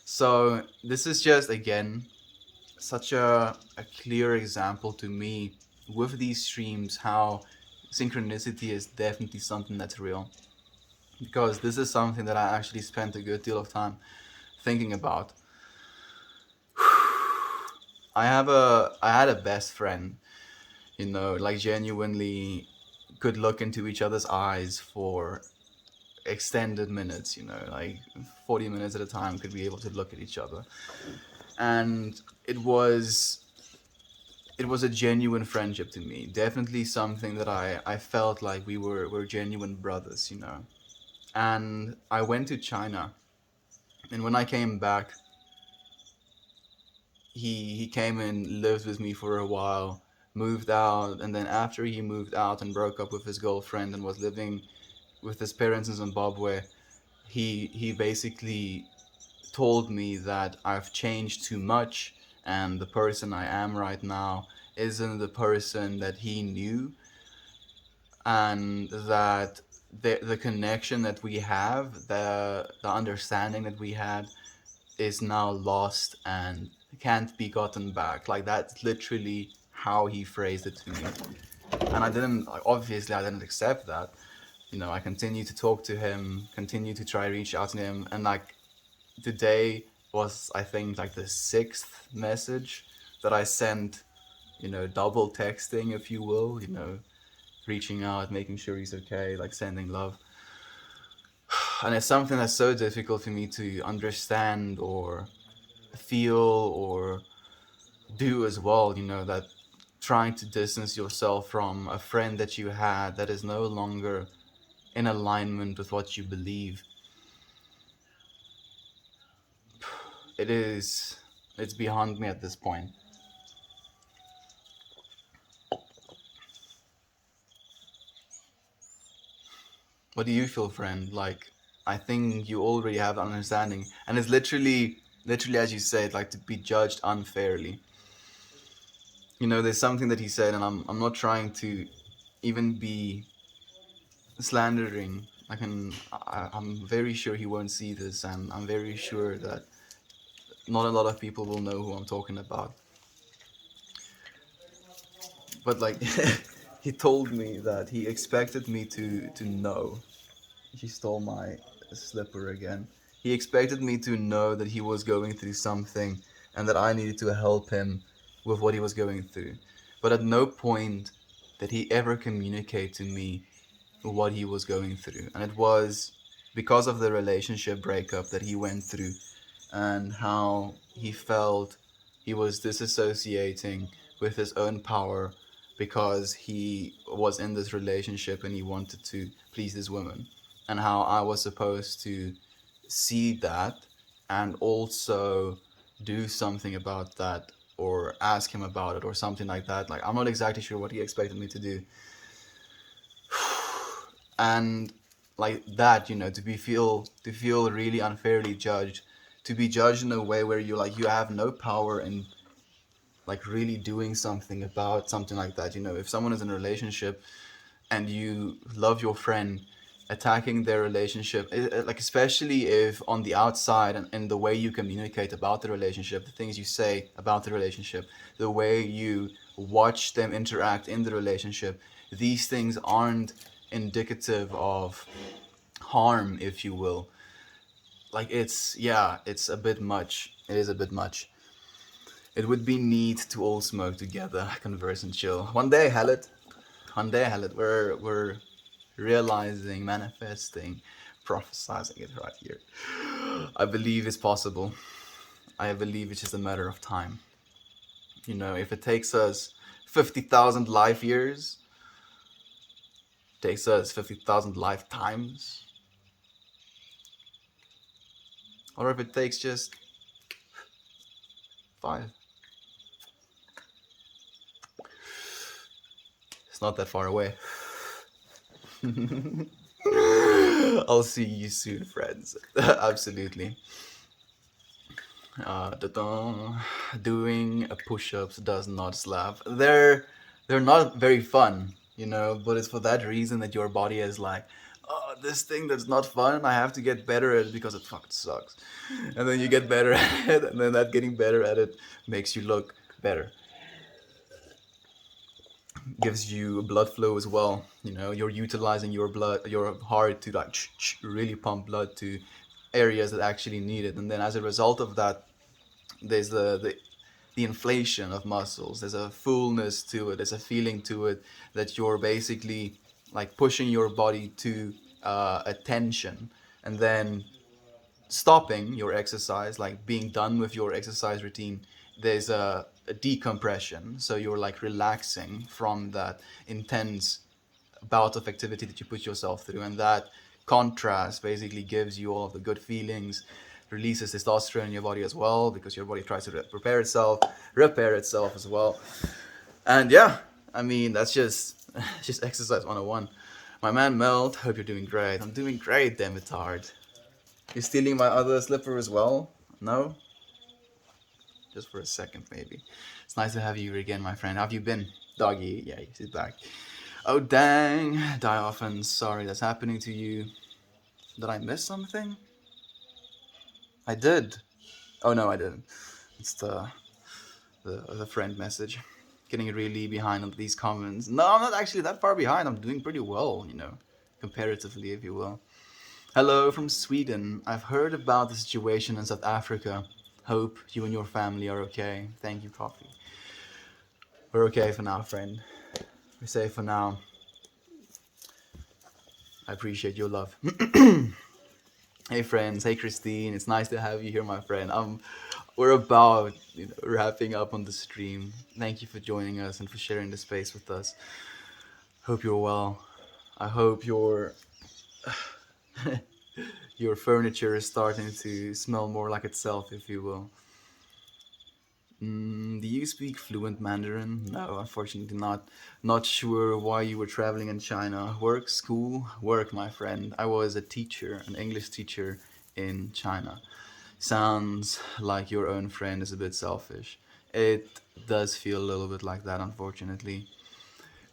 So, this is just, again, such a clear example to me with these streams how synchronicity is definitely something that's real, because this is something that I actually spent a good deal of time thinking about. I had a best friend, like genuinely could look into each other's eyes for extended minutes, like 40 minutes at a time could be able to look at each other. And it was a genuine friendship to me. Definitely something that I felt like we're genuine brothers. And I went to China, and when I came back, he came and lived with me for a while, moved out, and then after he moved out and broke up with his girlfriend and was living with his parents in Zimbabwe, he basically told me that I've changed too much, and the person I am right now isn't the person that he knew, and that the connection that we have, the understanding that we had, is now lost and can't be gotten back. Like, that's literally how he phrased it to me. And I didn't, like, obviously I didn't accept that. I continued to talk to him, continue to try reach out to him, and like today was, I think, like the sixth message that I sent, double texting, if you will, reaching out, making sure he's okay, like sending love. And it's something that's so difficult for me to understand or feel or do as well, that trying to distance yourself from a friend that you had that is no longer in alignment with what you believe. It's beyond me at this point. What do you feel, friend? Like, I think you already have an understanding, and it's literally as you said, like to be judged unfairly. There's something that he said, and I'm not trying to even be slandering. I'm very sure he won't see this, and I'm very sure that not a lot of people will know who I'm talking about. But like, he told me that he expected me to know. She stole my slipper again. He expected me to know that he was going through something and that I needed to help him with what he was going through. But at no point did he ever communicate to me what he was going through. And it was because of the relationship breakup that he went through and how he felt he was disassociating with his own power because he was in this relationship and he wanted to please this woman, and how I was supposed to see that and also do something about that or ask him about it or something like that. Like, I'm not exactly sure what he expected me to do. And like that, to feel really unfairly judged, to be judged in a way where you have no power in like really doing something about something like that. If someone is in a relationship and you love your friend, attacking their relationship, like especially if on the outside and the way you communicate about the relationship, the things you say about the relationship, the way you watch them interact in the relationship, these things aren't indicative of harm, if you will. Like it's, yeah, it's a bit much. It is a bit much. It would be neat to all smoke together, converse and chill. One day, Halit. One day, Halit. We're realizing, manifesting, prophesizing it right here. I believe it's possible. I believe it's just a matter of time. You know, if it takes us 50,000 life years, takes us 50,000 lifetimes, or if it takes just five, it's not that far away. I'll see you soon, friends. Absolutely. Doing push-ups does not slap. They're not very fun, you know. But it's for that reason that your body is like, oh, this thing that's not fun. I have to get better at it because it fucking sucks. And then you get better at it, and then that getting better at it makes you look better. Gives you blood flow as well. You know, you're utilizing your blood, your heart to like really pump blood to areas that actually need it, and then as a result of that, there's the inflation of muscles. There's a fullness to it. There's a feeling to it that you're basically like pushing your body to attention, and then stopping your exercise, like being done with your exercise routine, there's a decompression. So you're like relaxing from that intense bout of activity that you put yourself through, and that contrast basically gives you all of the good feelings, releases testosterone in your body as well, because your body tries to repair itself as well. And yeah, I mean, that's just just exercise 101. My man Melt, hope you're doing great. I'm doing great, damn it hard. You're stealing my other slipper as well? No? Just for a second, maybe. It's nice to have you here again, my friend. How have you been? Doggy, yeah, he's back. Oh, dang. Die often. Sorry that's happening to you. Did I miss something? I did. Oh, no, I didn't. It's the friend message. Getting really behind on these comments. No, I'm not actually that far behind. I'm doing pretty well, you know, comparatively, if you will. Hello from Sweden. I've heard about the situation in South Africa. Hope you and your family are okay. Thank you, Coffee. We're okay for now, friend. We're safe for now. I appreciate your love. Hey, friends. Hey, Christine. It's nice to have you here, my friend. We're about wrapping up on the stream. Thank you for joining us and for sharing the space with us. Hope you're well. I hope your your furniture is starting to smell more like itself, if you will. Do you speak fluent Mandarin? No, unfortunately not. Not sure why you were traveling in China. Work, school, work, my friend. I was a teacher, an English teacher in China. Sounds like your own friend is a bit selfish. It does feel a little bit like that, unfortunately.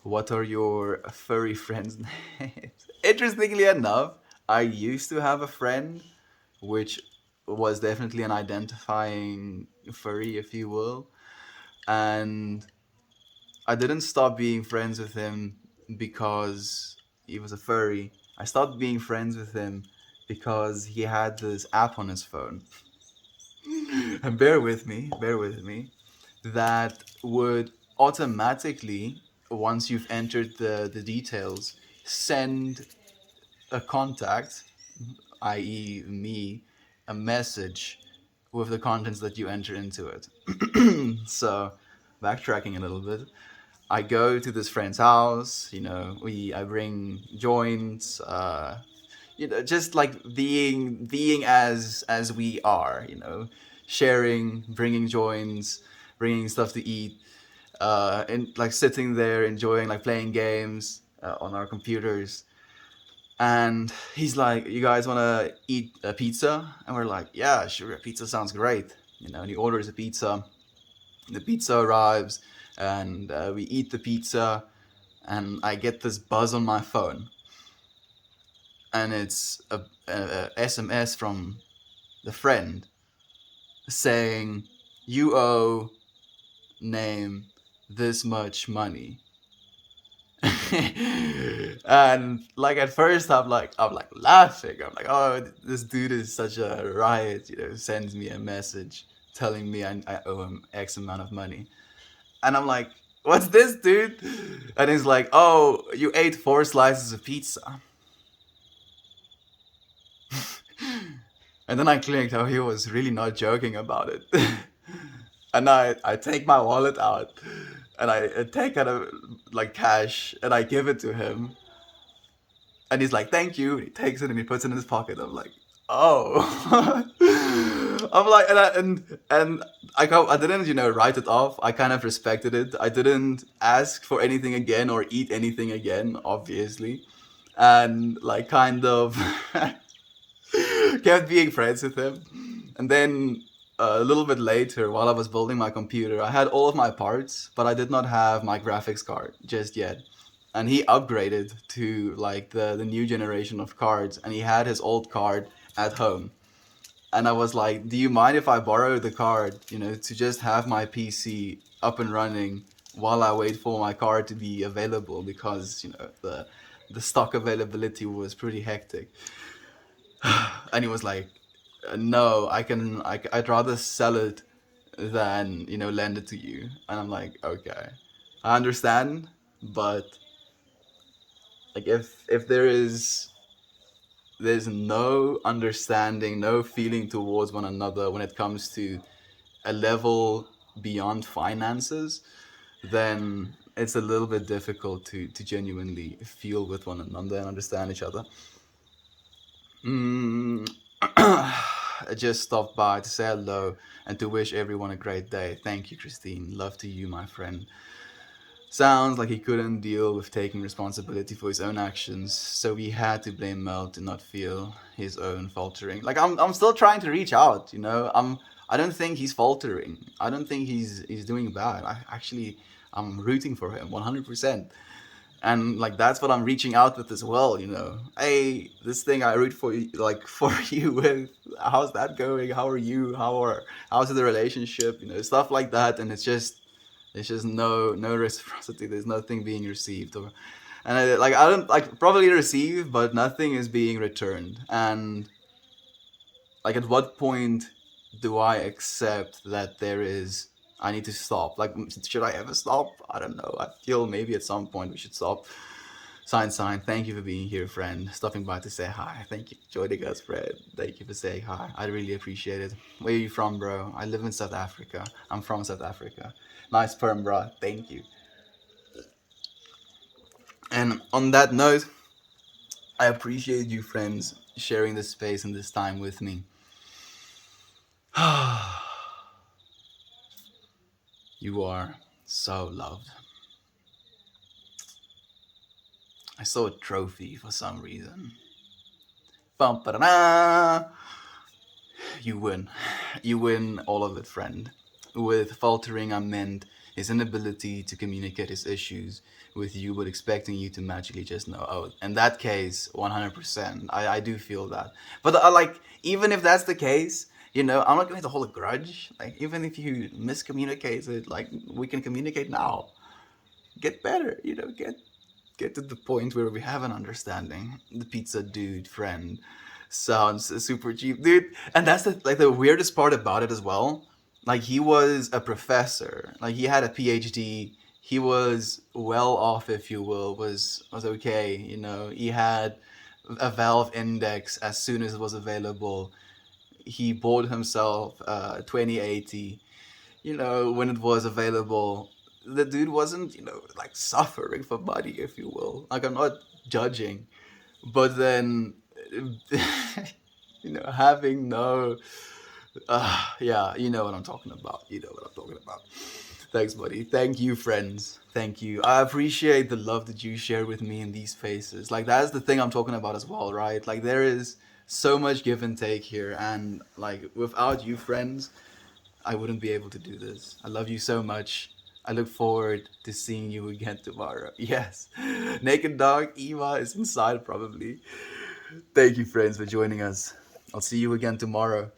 What are your furry friends' names? Interestingly enough, I used to have a friend which was definitely an identifying furry, if you will. And I didn't stop being friends with him because he was a furry. I stopped being friends with him because he had this app on his phone. And bear with me, that would automatically, once you've entered the details, send a contact, i.e., me, a message with the contents that you enter into it. So, backtracking a little bit, I go to this friend's house. You know, I bring joints. You know, just like being as we are. You know, sharing, bringing joints, bringing stuff to eat, and like sitting there enjoying like playing games on our computers. And he's like, "You guys want to eat a pizza?" And we're like, "Yeah, sure. Pizza sounds great." You know, and he orders a pizza. The pizza arrives, and we eat the pizza, and I get this buzz on my phone. and it's a SMS from the friend saying, "You owe name this much money." And like at first I'm like laughing. I'm like, oh, this dude is such a riot, sends me a message telling me I owe him X amount of money. And I'm like, what's this, dude? And he's like, oh, you ate 4 slices of pizza. And then I clicked, oh, he was really not joking about it. And I take my wallet out and I take out like cash and I give it to him. And he's like, thank you. He takes it and he puts it in his pocket. I'm like, oh. I'm like, I didn't, write it off. I kind of respected it. I didn't ask for anything again or eat anything again, obviously. And like kind of kept being friends with him. And then a little bit later, while I was building my computer, I had all of my parts, but I did not have my graphics card just yet. And he upgraded to like the new generation of cards, and he had his old card at home. And I was like, "Do you mind if I borrow the card, to just have my PC up and running while I wait for my card to be available because the stock availability was pretty hectic." And he was like, "No, I'd rather sell it than lend it to you." And I'm like, "Okay, I understand, but like if there's no understanding, no feeling towards one another when it comes to a level beyond finances, then it's a little bit difficult to genuinely feel with one another and understand each other." Mm. I just stopped by to say hello and to wish everyone a great day. Thank you, Christine. Love to you, my friend. Sounds like he couldn't deal with taking responsibility for his own actions, so he had to blame Mel to not feel his own faltering. Like I'm still trying to reach out, I don't think he's faltering. I don't think he's doing bad. I'm rooting for him 100%. And like that's what I'm reaching out with as well. Hey, this thing I root for you, like for you with, how's that going? How are you? How's the relationship? Stuff like that. And it's just no reciprocity. There's nothing being received, and I don't like probably receive, but nothing is being returned. And like, at what point do I accept that I need to stop? Like, should I ever stop? I don't know. I feel maybe at some point we should stop. Sign. Thank you for being here, friend. Stopping by to say hi. Thank you for joining us, friend. Thank you for saying hi. I really appreciate it. Where are you from, bro? I live in South Africa. I'm from South Africa. Nice perm, bro. Thank you. And on that note, I appreciate you, friends, sharing this space and this time with me. You are so loved. I saw a trophy for some reason. Bum, ba-da-da. You win. You win all of it, friend. With faltering, I meant his inability to communicate his issues with you, but expecting you to magically just know. Oh, in that case, 100%. I do feel that. But even if that's the case, I'm not going to hold a grudge. Like, even if you miscommunicate it, like, we can communicate now. Get better, get to the point where we have an understanding. The pizza dude friend sounds super cheap, dude. And that's the weirdest part about it as well. Like, he was a professor. Like, he had a PhD. He was well off, if you will. Was okay. He had a Valve Index as soon as it was available. He bought himself 2080. When it was available. The dude wasn't, like, suffering for money, if you will. Like, I'm not judging, but then, having no, yeah, you know what I'm talking about. Thanks, buddy. Thank you, friends. Thank you. I appreciate the love that you share with me in these spaces. Like, that's the thing I'm talking about as well, right? Like, there is so much give and take here, and like, without you, friends, I wouldn't be able to do this. I love you so much. I look forward to seeing you again tomorrow. Yes. Naked Dog, Eva is inside probably. Thank you, friends, for joining us. I'll see you again tomorrow.